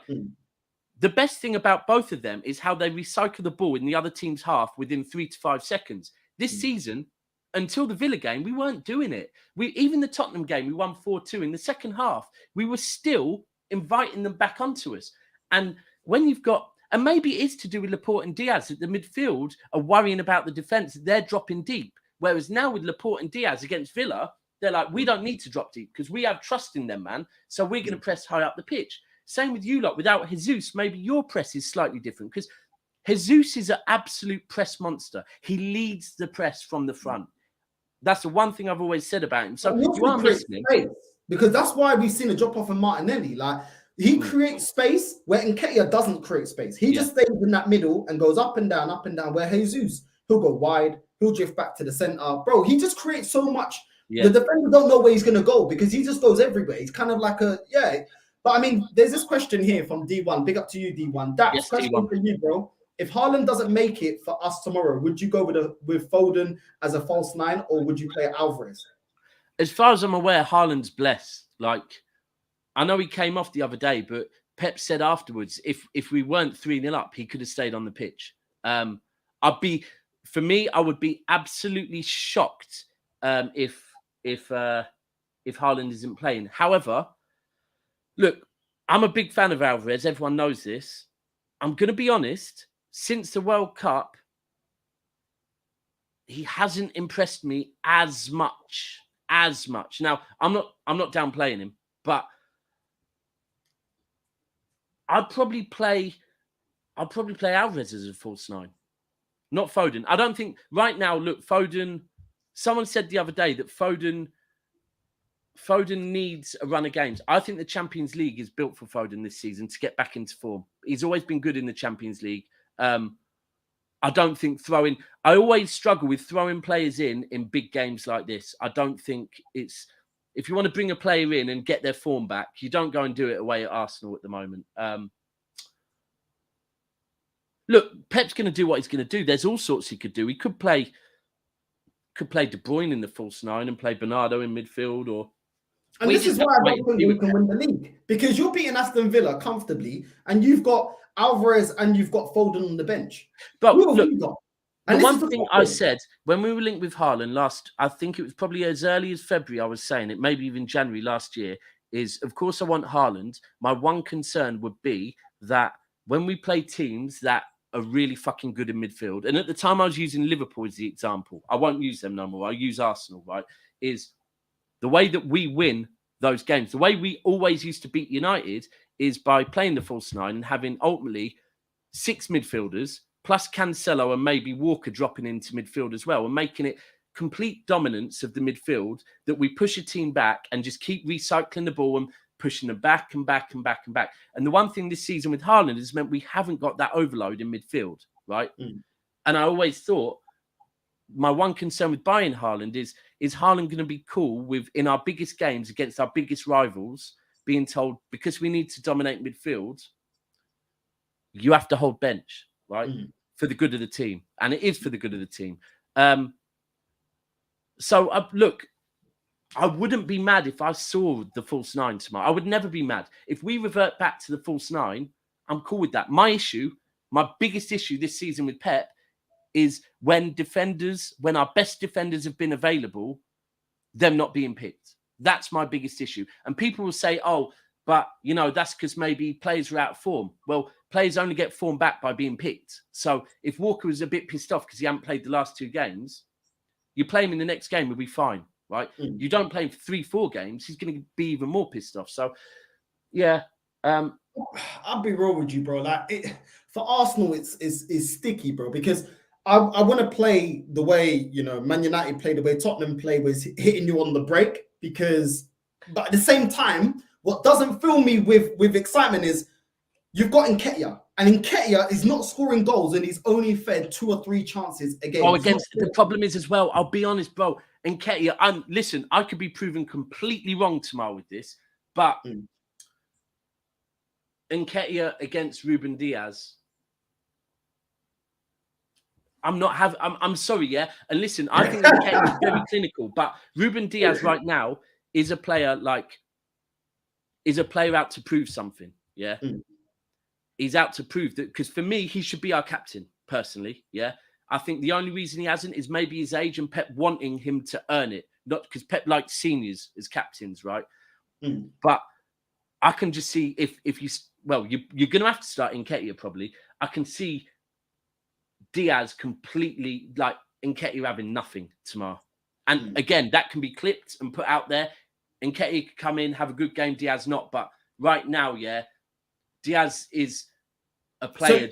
The best thing about both of them is how they recycle the ball in the other team's half within 3 to 5 seconds. This season, until the Villa game, we weren't doing it. Even the Tottenham game, we won 4-2 in the second half. We were still inviting them back onto us. And when you've got, and maybe it is to do with Laporte and Diaz, that the midfield are worrying about the defence, they're dropping deep. Whereas now with Laporte and Diaz against Villa, they're like, we don't need to drop deep because we have trust in them, man. So we're going to press high up the pitch. Same with you lot. Without Jesus, maybe your press is slightly different because Jesus is an absolute press monster. He leads the press from the front. That's the one thing I've always said about him. So you are listening. Because that's why we've seen a drop off of Martinelli. Like, he creates space where Nketiah doesn't create space. He just stays in that middle and goes up and down, where Jesus, he'll go wide. He'll drift back to the center. Bro, he just creates so much. The defenders don't know where he's going to go because he just goes everywhere. He's kind of like But I mean, there's this question here from D1. Big up to you, D1. That's question D1. For you, bro. If Haaland doesn't make it for us tomorrow, would you go with Foden as a false 9 or would you play Alvarez? As far as I'm aware, Haaland's blessed. Like, I know he came off the other day, but Pep said afterwards, if we weren't 3-0 up, he could have stayed on the pitch. For me, I would be absolutely shocked if Haaland isn't playing. However, look, I'm a big fan of Alvarez. Everyone knows this. I'm going to be honest. Since the World Cup, he hasn't impressed me as much. Now, I'm not downplaying him, but I'd probably play Alvarez as a false 9. Not Foden. I don't think right now, look, Foden, someone said the other day that Foden needs a run of games. I think the Champions League is built for Foden this season to get back into form. He's always been good in the Champions League. I don't think I always struggle with throwing players in big games like this. I don't think it's, if you want to bring a player in and get their form back, you don't go and do it away at Arsenal at the moment. Look, Pep's going to do what he's going to do. There's all sorts he could do. He could play De Bruyne in the false 9 and play Bernardo in midfield. And this is why I don't think we can win the league. Because you're beating Aston Villa comfortably and you've got Alvarez and you've got Foden on the bench. But look, the one thing I said when we were linked with Haaland I think it was probably as early as February, I was saying it, maybe even January last year, is of course I want Haaland. My one concern would be that when we play teams that are really fucking good in midfield, and at the time I was using Liverpool as the example. I won't use them no more. I'll use Arsenal, right? Is the way that we win those games. The way we always used to beat United is by playing the false 9 and having ultimately 6 midfielders plus Cancelo and maybe Walker dropping into midfield as well and making it complete dominance of the midfield that we push a team back and just keep recycling the ball and pushing them back and back and back and back. And the one thing this season with Haaland has meant we haven't got that overload in midfield, right? And I always thought my one concern with buying Haaland is Haaland going to be cool with, in our biggest games against our biggest rivals, being told, because we need to dominate midfield, you have to hold bench, right? For the good of the team. And it is for the good of the team. Look, I wouldn't be mad if I saw the false 9 tomorrow. I would never be mad. If we revert back to the false 9, I'm cool with that. My biggest issue this season with Pep is when our best defenders have been available, them not being picked. That's my biggest issue. And people will say, oh, but, you know, that's because maybe players are out of form. Well, players only get form back by being picked. So if Walker was a bit pissed off because he hadn't played the last 2 games, you play him in the next game, he'll be fine, right? You don't play him for 3-4 games, he's going to be even more pissed off. So, yeah. I'll be real with you, bro. Like, for Arsenal, it's sticky, bro, because I want to play the way, you know, Man United play, the way Tottenham play, was hitting you on the break. But at the same time, what doesn't fill me with excitement is you've got Nketiah, and Nketiah is not scoring goals, and he's only fed 2 or 3 chances a game. Oh, the problem is as well, I'll be honest, bro, Nketiah, listen, I could be proven completely wrong tomorrow with this, but Nketiah against Ruben Diaz, I'm sorry, yeah. And listen, I think Nketiah is very clinical, but Ruben Diaz right now is a player out to prove something. Yeah. He's out to prove that, because for me, he should be our captain, personally. Yeah. I think the only reason he hasn't is maybe his age and Pep wanting him to earn it. Not because Pep likes seniors as captains, right? But I can just see if you're going to have to start Nketiah probably. I can see Diaz completely, like, Nketiah having nothing tomorrow. And again, that can be clipped and put out there. Nketiah could come in, have a good game, Diaz not. But right now, yeah, Diaz is a player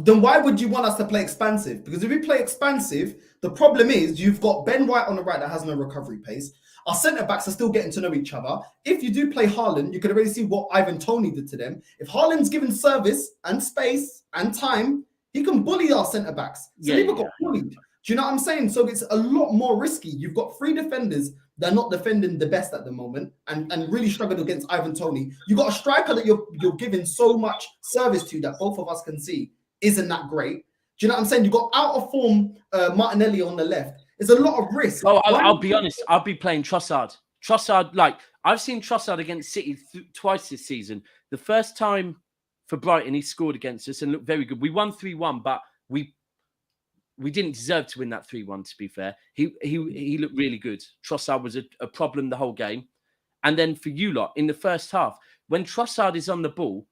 then why would you want us to play expansive? Because if we play expansive, the problem is you've got Ben White on the right that has no recovery pace. Our centre-backs are still getting to know each other. If you do play Haaland, you can already see what Ivan Toney did to them. If Haaland's given service and space and time, he can bully our centre-backs. Saliba got bullied. Do you know what I'm saying? So it's a lot more risky. You've got 3 defenders that are not defending the best at the moment and really struggled against Ivan Toney. You've got a striker that you're giving so much service to that both of us can see isn't that great. Do you know what I'm saying? You've got out of form Martinelli on the left. It's a lot of risk. Oh, I'll be honest. I'll be playing Trossard. Trossard, like, I've seen Trossard against City twice this season. The first time for Brighton, he scored against us and looked very good. We won 3-1, but we didn't deserve to win that 3-1, to be fair. He looked really good. Trossard was a problem the whole game. And then for you lot, in the first half, when Trossard is on the ball,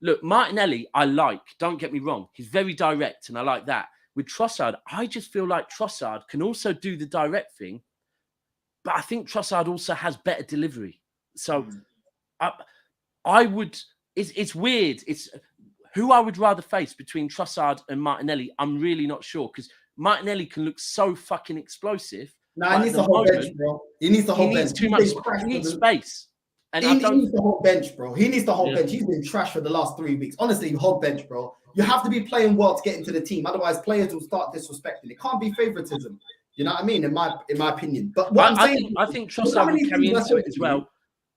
look, Martinelli, I like. Don't get me wrong. He's very direct, and I like that. With Trossard, I just feel like Trossard can also do the direct thing, but I think Trossard also has better delivery. So I would... It's weird. It's who I would rather face between Trossard and Martinelli. I'm really not sure, because Martinelli can look so fucking explosive. Nah, he needs the whole bench, bro. He needs the whole bench. He needs too much. He needs space. And he needs the whole bench, bro. He needs the whole bench. He's been trash for the last 3 weeks. Honestly, whole bench, bro. You have to be playing well to get into the team. Otherwise, players will start disrespecting. It can't be favoritism. You know what I mean? In my opinion. But what I'm saying, I think Trossard will carry into it as well.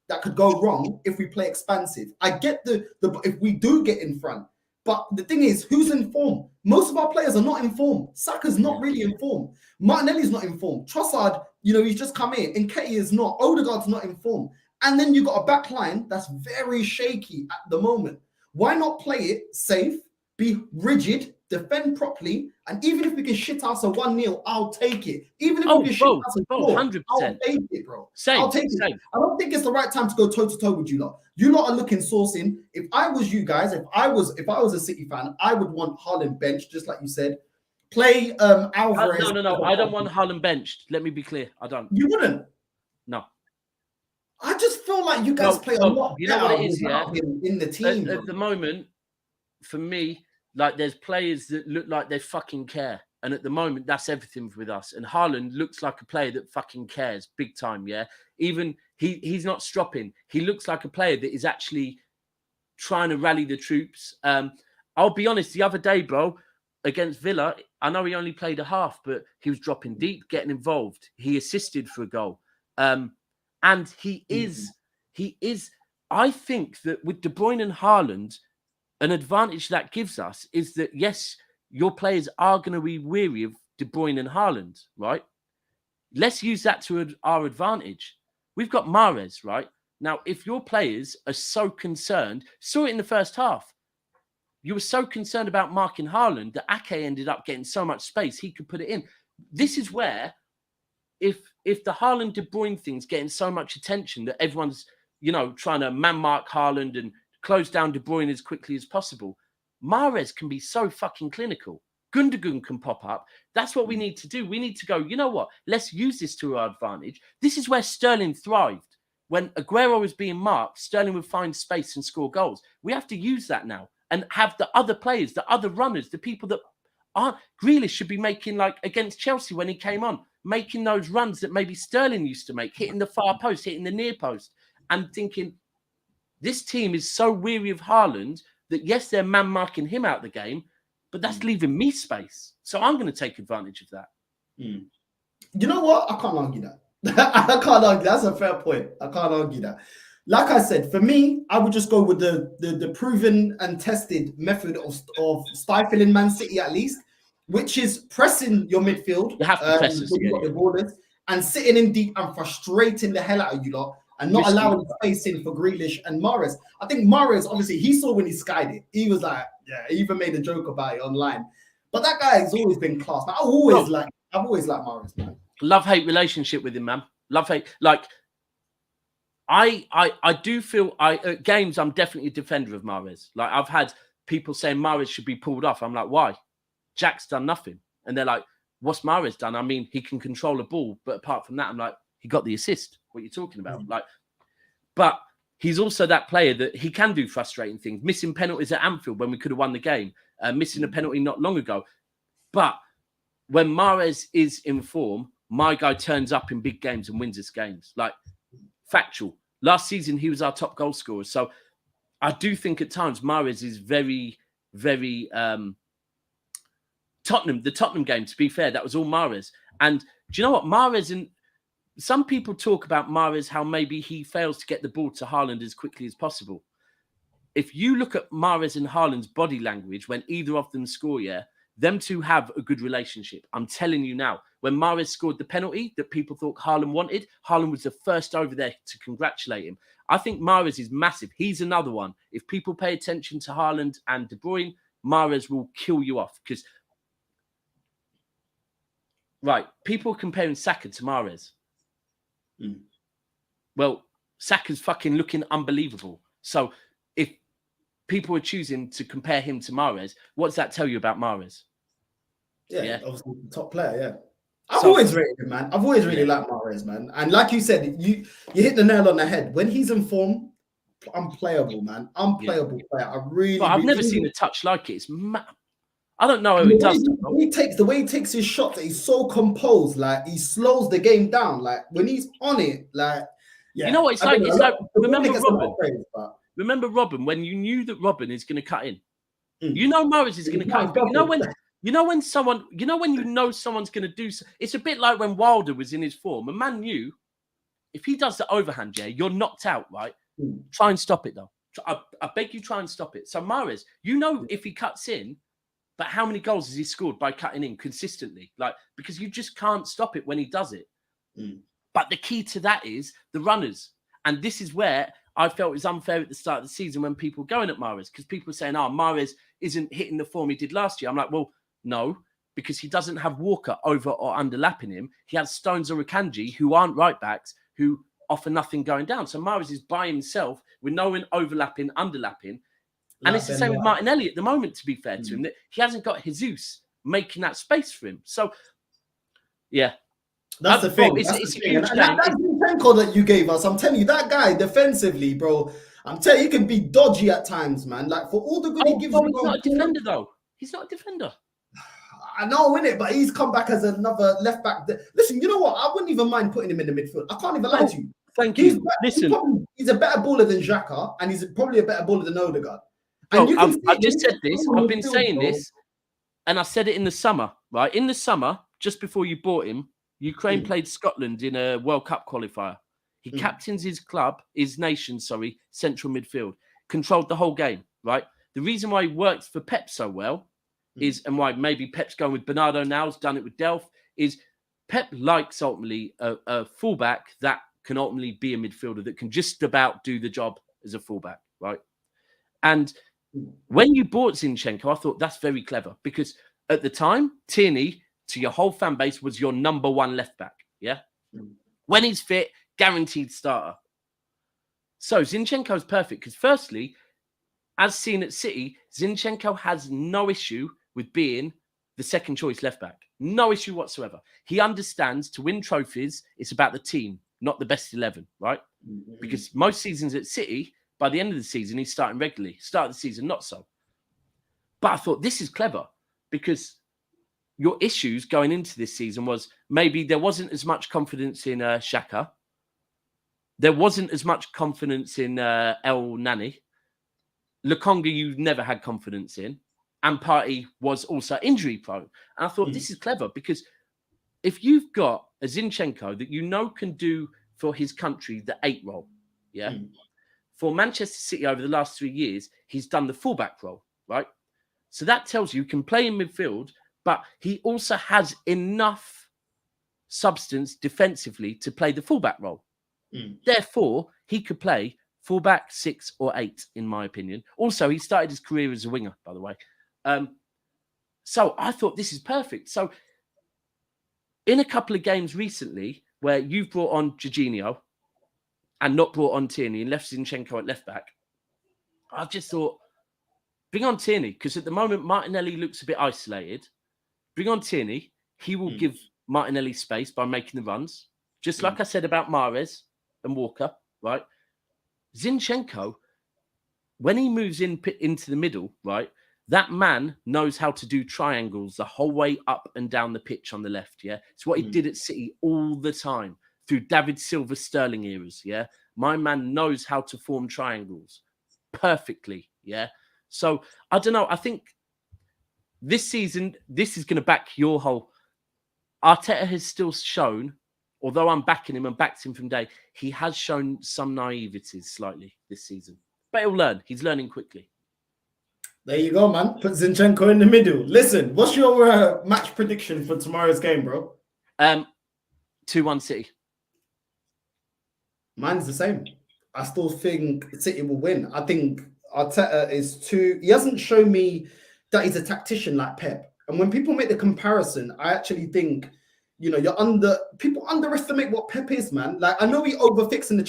That could go wrong if we play expansive. I get the if we do get in front, but the thing is, who's in form? Most of our players are not in form. Saka's not really in form. Martinelli's not in form. Trossard, you know, he's just come in. Nketiah is not. Odegaard's not in form. And then you got a back line that's very shaky at the moment. Why not play it safe, be rigid, defend properly, and even if we can shit us a 1-0, I'll take it. Even if we can shit us a 4, I'll take it, bro. I'll take it. I don't think it's the right time to go toe-to-toe with you lot. You lot are looking sourcing. If I was you guys, if I was a City fan, I would want Haaland benched, just like you said. Play Alvarez. No. I don't want Haaland benched. Let me be clear. I don't. You wouldn't? No. I just feel like you guys play a lot you know what it is, yeah? in the team. At the moment, for me, like, there's players that look like they fucking care. And at the moment, that's everything with us. And Haaland looks like a player that fucking cares big time, yeah? Even he's not stropping. He looks like a player that is actually trying to rally the troops. I'll be honest, the other day, bro, against Villa, I know he only played a half, but he was dropping deep, getting involved. He assisted for a goal. And he is, I think that with De Bruyne and Haaland, an advantage that gives us is that, yes, your players are going to be weary of De Bruyne and Haaland, right? Let's use that to our advantage. We've got Mahrez, right? Now, if your players are so concerned, saw it in the first half, you were so concerned about marking Haaland that Ake ended up getting so much space, he could put it in. This is where, if the Haaland De Bruyne thing's getting so much attention that everyone's, trying to man mark Haaland and close down De Bruyne as quickly as possible, Mahrez can be so fucking clinical. Gundogan can pop up. That's what we need to do. We need to go, you know what? Let's use this to our advantage. This is where Sterling thrived. When Aguero was being marked, Sterling would find space and score goals. We have to use that now and have the other players, the other runners, the people that aren't. Grealish should be making, like against Chelsea when he came on, making those runs that maybe Sterling used to make, hitting the far post, hitting the near post, and thinking, this team is so weary of Haaland that, yes, they're man-marking him out of the game, but that's leaving me space. So I'm going to take advantage of that. You know what? I can't argue that. I can't argue. That's a fair point. I can't argue that. Like I said, for me, I would just go with the proven and tested method of stifling Man City at least, which is pressing your midfield. You have to press us, the borders, and sitting in deep and frustrating the hell out of you lot, and not allowing space in for Grealish and Mahrez. I think Mahrez, obviously, he saw when he skied it. He was like, yeah, he even made a joke about it online. But that guy has always been class. Man, I've always liked Mahrez, man. Love-hate relationship with him, man. Love-hate. Like, I do feel at games I'm definitely a defender of Mahrez. Like, I've had people saying Mahrez should be pulled off. I'm like, why? Jack's done nothing. And they're like, what's Mahrez done? I mean, he can control a ball, but apart from that, I'm like, he got the assist. What are you talking about? Like, but he's also that player that he can do frustrating things. Missing penalties at Anfield when we could have won the game. Missing a penalty not long ago. But when Mahrez is in form, my guy turns up in big games and wins us games. Like, factual. Last season, he was our top goal scorer. So I do think at times Mahrez is very, very Tottenham. The Tottenham game, to be fair, that was all Mahrez. And do you know what? Mahrez, and some people talk about Mahrez, how maybe he fails to get the ball to Haaland as quickly as possible. If you look at Mahrez and Haaland's body language when either of them score, them two have a good relationship. I'm telling you now, when Mahrez scored the penalty that people thought Haaland wanted, Haaland was the first over there to congratulate him. I think Mahrez is massive. He's another one. If people pay attention to Haaland and De Bruyne, Mahrez will kill you off. Because, right, people are comparing Saka to Mahrez. Well, Saka's fucking looking unbelievable. So if people are choosing to compare him to Mahrez, what does that tell you about Mahrez? Yeah, obviously top player, I've always rated him, man. I've always really liked Mahrez, man. And like you said, you hit the nail on the head. When he's in form, unplayable, man. Unplayable player. I've never seen a touch like it. It's I don't know how he does. The way he takes his shots, he's so composed. Like, he slows the game down. Like, when he's on it, like, yeah. You know what it's like? It's like, remember Robin? Praise, but... Remember Robin, when you knew that Robin is going to cut in? You know Mahrez is going to cut in. But you know when someone's going to do so, it's a bit like when Wilder was in his form. A man knew if he does the overhand, you're knocked out, right? Try and stop it, though. I beg you, try and stop it. So Mahrez, if he cuts in, but how many goals has he scored by cutting in consistently? Like, because you just can't stop it when he does it. But the key to that is the runners. And this is where I felt it was unfair at the start of the season when people were going at Mahrez, because people were saying, Mahrez isn't hitting the form he did last year. I'm like, well, no, because he doesn't have Walker over or underlapping him. He has Stones or Akanji, who aren't right backs, who offer nothing going down. So Mahrez is by himself with no one overlapping, underlapping. And it's the same with Martinelli at the moment, to be fair to him, that he hasn't got Jesus making that space for him. So, yeah. That's the thing. It's a huge game. That Zinchenko that you gave us, I'm telling you, that guy defensively, bro, I'm telling you, he can be dodgy at times, man. Like, for all the good he gives you. He's not a defender, though. He's not a defender. I know, innit? But he's come back as another left back. Listen, you know what? I wouldn't even mind putting him in the midfield. I can't even lie to you. Thank you. Listen, he's a better baller than Xhaka, and he's probably a better baller than Odegaard. I've just said this. I've been saying this, and I said it in the summer, right? In the summer, just before you bought him, Ukraine played Scotland in a World Cup qualifier. He captains his nation, central midfield, controlled the whole game, right? The reason why he works for Pep so well is, and why maybe Pep's going with Bernardo now, has done it with Delph, is Pep likes ultimately a fullback that can ultimately be a midfielder that can just about do the job as a fullback, right? And when you bought Zinchenko, I thought that's very clever, because at the time, Tierney, to your whole fan base, was your number one left back. Yeah. When he's fit, guaranteed starter. So Zinchenko's perfect because firstly, as seen at City, Zinchenko has no issue with being the second choice left back. No issue whatsoever. He understands to win trophies, it's about the team, not the best 11, right? Because most seasons at City, by the end of the season, he's starting regularly. Start of the season, not so. But I thought this is clever because your issues going into this season was maybe there wasn't as much confidence in Xhaka. There wasn't as much confidence in El Nani. Lukonga, you never had confidence in. And Partey was also injury prone. And I thought this is clever because if you've got a Zinchenko that you know can do for his country the 8 role, for Manchester City over the last 3 years, he's done the fullback role, right? So that tells you he can play in midfield, but he also has enough substance defensively to play the fullback role. Therefore, he could play fullback, 6 or 8, in my opinion. Also, he started his career as a winger, by the way. So I thought this is perfect. So in a couple of games recently where you've brought on Jorginho and not brought on Tierney and left Zinchenko at left back, I just thought, bring on Tierney, because at the moment Martinelli looks a bit isolated. Bring on Tierney. He will give Martinelli space by making the runs. Just like I said about Mahrez and Walker, right? Zinchenko, when he moves into the middle, right, that man knows how to do triangles the whole way up and down the pitch on the left, yeah? It's what he did at City all the time through David Silva, Sterling eras, yeah? My man knows how to form triangles perfectly, yeah? So, I don't know. I think this season, this is going to back your whole... Arteta has still shown, although I'm backing him and backed him from day, he has shown some naiveties slightly this season. But he'll learn. He's learning quickly. There you go, man. Put Zinchenko in the middle. Listen, what's your match prediction for tomorrow's game, bro? 2-1 City. Mine's the same. I still think City will win. I think Arteta is too... He hasn't shown me that he's a tactician like Pep. And when people make the comparison, I actually think, you know, people underestimate what Pep is, man. Like, I know he overfixed in the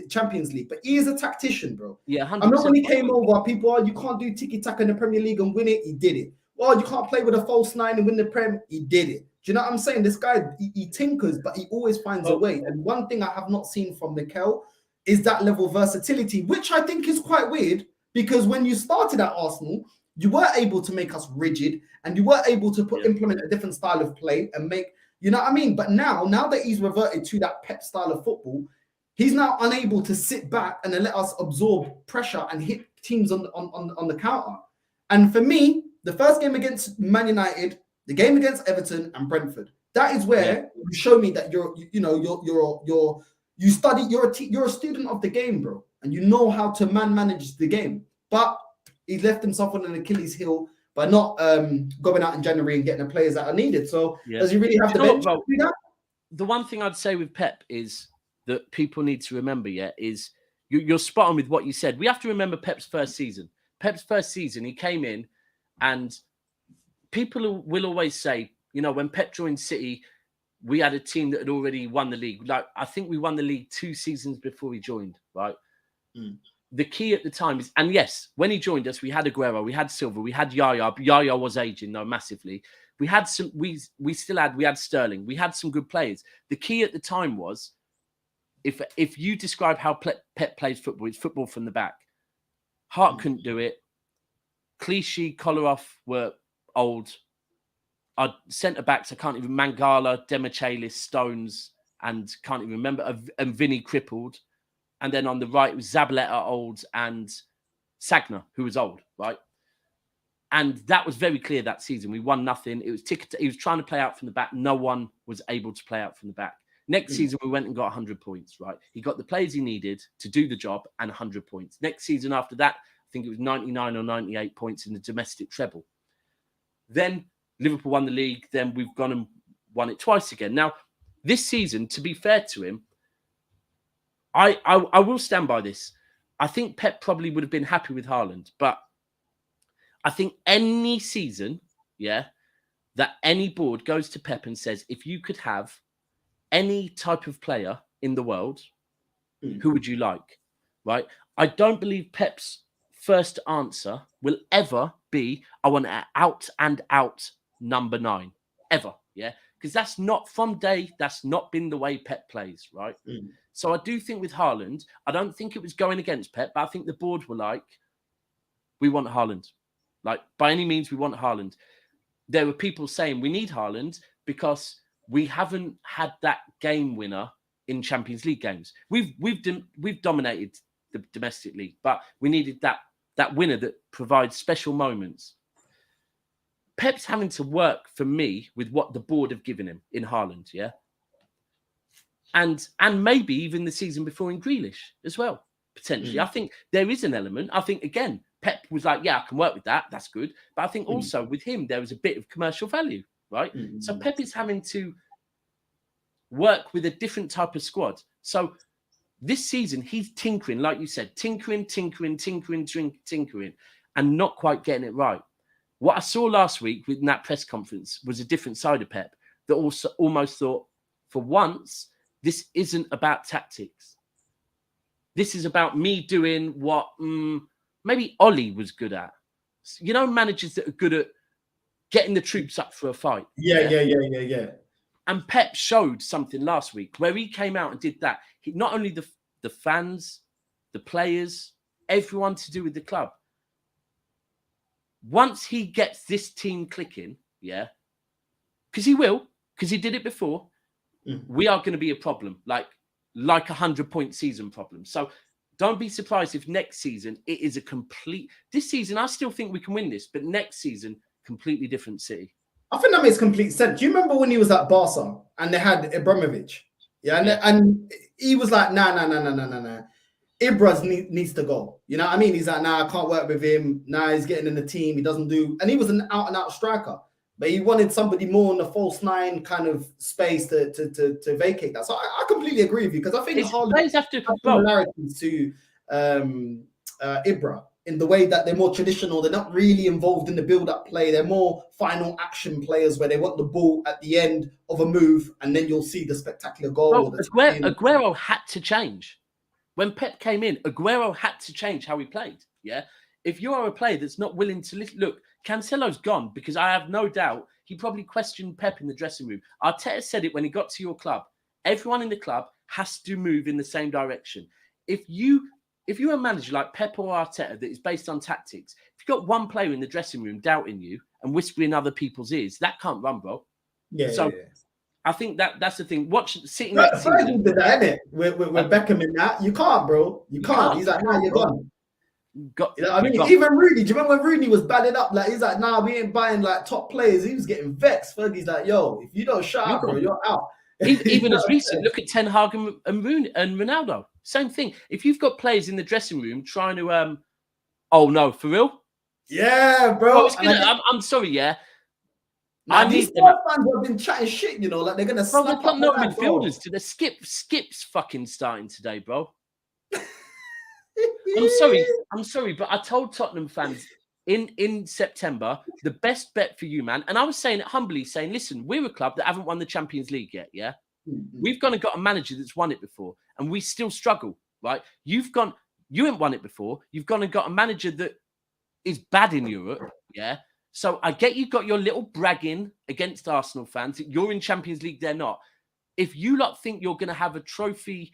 Champions League, but he is a tactician, bro. Yeah, 100%. I know when he came over, people, you can't do tiki-taka in the Premier League and win it. He did it. Well, you can't play with a false 9 and win the Prem. He did it. Do you know what I'm saying? This guy, he tinkers, but he always finds a way. And one thing I have not seen from Mikel is that level of versatility, which I think is quite weird, because when you started at Arsenal, you were able to make us rigid and you were able to implement a different style of play and make... You know what I mean? But now that he's reverted to that Pep style of football, he's now unable to sit back and then let us absorb pressure and hit teams on the counter. And for me, the first game against Man United, the game against Everton and Brentford, that is where you show me that you're a student of the game, bro, and you know how to manage the game. But he left himself on an Achilles heel by not going out in January and getting the players that are needed. So does he really have the bench to do that? The one thing I'd say with Pep is that people need to remember, is you're spot on with what you said. We have to remember Pep's first season. Pep's first season, he came in and people will always say, you know, when Pep joined City, we had a team that had already won the league. Like, I think we won the league 2 seasons before he joined, right? The key at the time is, and yes, when he joined us, we had Aguero, we had Silva, we had Yaya. Yaya was aging, though, massively. We had some, we had Sterling. We had some good players. The key at the time was, if you describe how Pep plays football, it's football from the back. Hart couldn't do it. Clichy, Kolarov were old. Our centre-backs, I can't even... Mangala, Demichelis, Stones, and can't even remember. And Vinny crippled. And then on the right, it was Zabaleta old and Sagna, who was old, right? And that was very clear that season. We won nothing. It was he was trying to play out from the back. No one was able to play out from the back. Next season, we went and got 100 points, right? He got the players he needed to do the job and 100 points. Next season after that, I think it was 99 or 98 points in the domestic treble. Then Liverpool won the league. Then we've gone and won it twice again. Now, this season, to be fair to him, I will stand by this. I think Pep probably would have been happy with Haaland, but I think any season, that any board goes to Pep and says, if you could have any type of player in the world, who would you like? Right? I don't believe Pep's first answer will ever be, I want an out and out number 9. Ever. Yeah. Because that's not been the way Pep plays, right? So I do think with Haaland, I don't think it was going against Pep, but I think the board were like, we want Haaland. Like, by any means, we want Haaland. There were people saying we need Haaland because we haven't had that game winner in Champions League games. We've dominated the domestic league, but we needed that winner that provides special moments. Pep's having to work, for me, with what the board have given him in Haaland, yeah? And maybe even the season before in Grealish as well, potentially. I think there is an element. I think, again, Pep was like, yeah, I can work with that. That's good. But I think also with him, there was a bit of commercial value, right? So Pep is having to work with a different type of squad. So this season, he's tinkering, like you said, tinkering, and not quite getting it right. What I saw last week in that press conference was a different side of Pep that also almost thought, for once, this isn't about tactics. This is about me doing what maybe Ollie was good at. You know, managers that are good at getting the troops up for a fight. Yeah. And Pep showed something last week where he came out and did that. Not only the fans, the players, everyone to do with the club. Once he gets this team clicking, yeah, because he will, because he did it before, we are going to be a problem, like 100-point season problem. So don't be surprised if next season it is a complete... This season, I still think we can win this, but next season, completely different City. I think that makes complete sense. Do you remember when he was at Barca and they had Ibrahimovic? Yeah, and he was like, nah. Ibra needs to go. You know what I mean? He's like, nah, I can't work with him. Nah, he's getting in the team. He doesn't do... And he was an out-and-out striker. But he wanted somebody more in the false 9 kind of space to vacate that. So I completely agree with you, because I think Haaland have similarities to Ibra in the way that they're more traditional. They're not really involved in the build-up play. They're more final action players where they want the ball at the end of a move, and then you'll see the spectacular goal. Aguero had to change. When Pep came in, Aguero had to change how he played. Yeah. If you are a player that's not willing to look, Cancelo's gone, because I have no doubt he probably questioned Pep in the dressing room. Arteta said it when he got to your club. Everyone in the club has to move in the same direction. If you're a manager like Pep or Arteta that is based on tactics, if you've got one player in the dressing room doubting you and whispering other people's ears, that can't run, bro. Yeah. I think that's the thing. Sitting next season. Did that, innit? With Beckham in that. You can't, bro. You can't. He's like, nah, you're gone. You know what I mean? Even Rooney, do you remember when Rooney was batted up? Like, he's like, nah, we ain't buying like top players. He was getting vexed. Fergie's like, yo, if you don't shut up, bro, you're out. Even as recent, look at Ten Hag and Rooney and Ronaldo. Same thing. If you've got players in the dressing room trying to, oh no, for real? Yeah, bro. I'm sorry, yeah. These fans have been chatting shit, you know, like they're gonna snap up. They've got no midfielders to the Skip's fucking starting today, bro. I'm sorry, but I told Tottenham fans in September, the best bet for you, man, and I was saying it humbly, saying, listen, we're a club that haven't won the Champions League yet, yeah? We've got a manager that's won it before, and we still struggle, right? You haven't won it before. You've gone and got a manager that is bad in Europe, yeah? So I get you got your little bragging against Arsenal fans. You're in Champions League, they're not. If you lot think you're going to have a trophy,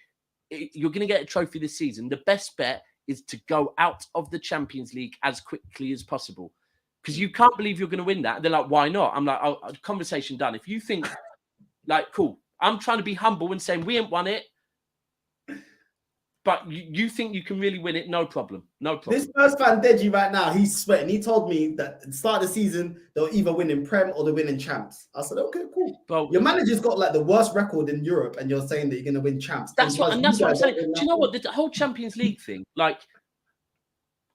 you're going to get a trophy this season, the best bet is to go out of the Champions League as quickly as possible. Because you can't believe you're going to win that. They're like, why not? I'm like, oh, conversation done. If you think, like, cool, I'm trying to be humble and saying we ain't won it, but you think you can really win it, no problem. No problem. This first fan, Deji, right now, he's sweating. He told me that at the start of the season, they'll either win in Prem or they'll win in Champs. I said, okay, cool. Bro, your manager's got like the worst record in Europe and you're saying that you're going to win Champs. That's what I'm saying. Do you know what? The whole Champions League thing, like,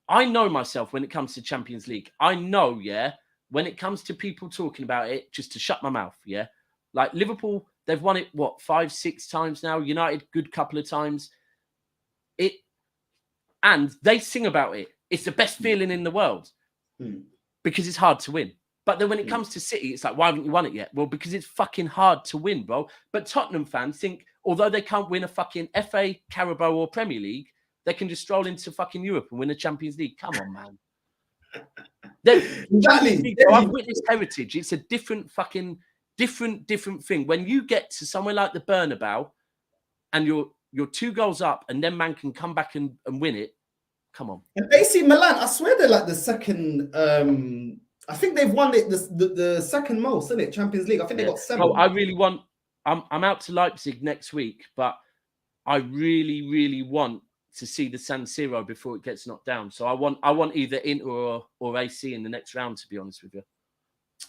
I know myself when it comes to Champions League. I know, yeah, when it comes to people talking about it, just to shut my mouth, yeah? Like Liverpool, they've won it, 5-6 times now? United, good couple of times. And they sing about it. It's the best feeling in the world because it's hard to win. But then when it comes to City, it's like, why haven't you won it yet? Well, because it's fucking hard to win, bro. But Tottenham fans think, although they can't win a fucking FA, Carabao or Premier League, they can just stroll into fucking Europe and win a Champions League. Come on, man. Exactly. I've witnessed heritage. It's a different fucking, different thing. When you get to somewhere like the Bernabeu and you're 2 goals up and then man can come back and win it, come on. And AC Milan, I swear they're like the second... I think they've won it the second most, isn't it? Champions League. I think they got 7. Oh, I really want... I'm out to Leipzig next week, but I really, really want to see the San Siro before it gets knocked down. So I want either Inter or AC in the next round, to be honest with you.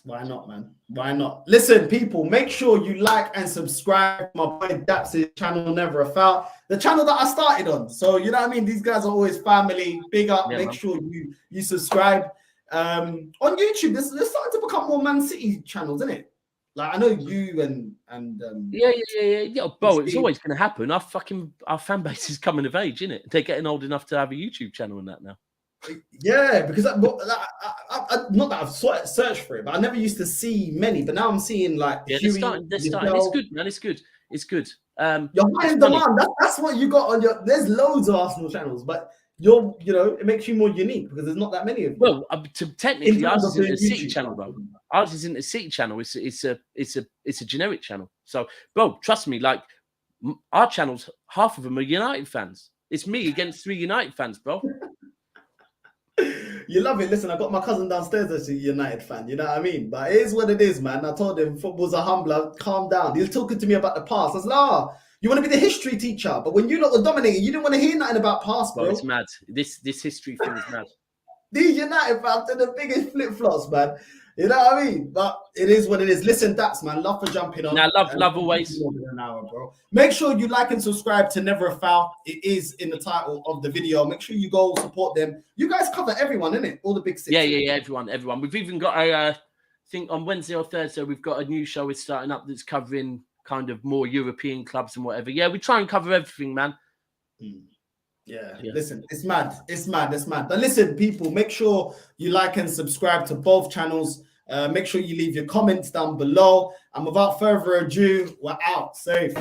Why not, man? Why not? Listen, people, make sure you like and subscribe to my boy Daps' channel, Never a Foul, the channel that I started on. So, you know what I mean? These guys are always family. Big up. Yeah, make sure you subscribe. On YouTube, there's starting to become more Man City channels, isn't it? Like, I know you and yeah, bro, it's always going to happen. Our fan base is coming of age, isn't it? They're getting old enough to have a YouTube channel and that now. Yeah, because I not that I've searched for it, but I never used to see many. But now I'm seeing like they're starting. It's good, man. It's good. You're high in demand. That's what you got on your. There's loads of Arsenal channels, but it makes you more unique because there's not that many of you. Well, technically, ours isn't a City channel, bro. Ours isn't a City channel. It's a generic channel. So, bro, trust me. Like our channels, half of them are United fans. It's me against 3 United fans, bro. You love it. Listen, I got my cousin downstairs that's a United fan. You know what I mean? But it is what it is, man. I told him football's a humbler. Calm down. He was talking to me about the past. I was like, you want to be the history teacher, but when you lot were dominating, you didn't want to hear nothing about past, bro. It's mad. This history thing is mad. These United fans are the biggest flip-flops, man. You know what I mean? But it is what it is. Listen, Daps, man. Love for jumping on. Now, love always. An hour, bro. Make sure you like and subscribe to Never a Foul. It is in the title of the video. Make sure you go support them. You guys cover everyone, innit? All the big 6. Yeah, everyone. We've even got I think on Wednesday or Thursday, we've got a new show we're starting up that's covering kind of more European clubs and whatever. Yeah, we try and cover everything, man. Yeah, listen, it's mad. But listen, people, make sure you like and subscribe to both channels. Make sure you leave your comments down below. And without further ado, we're out. Safe.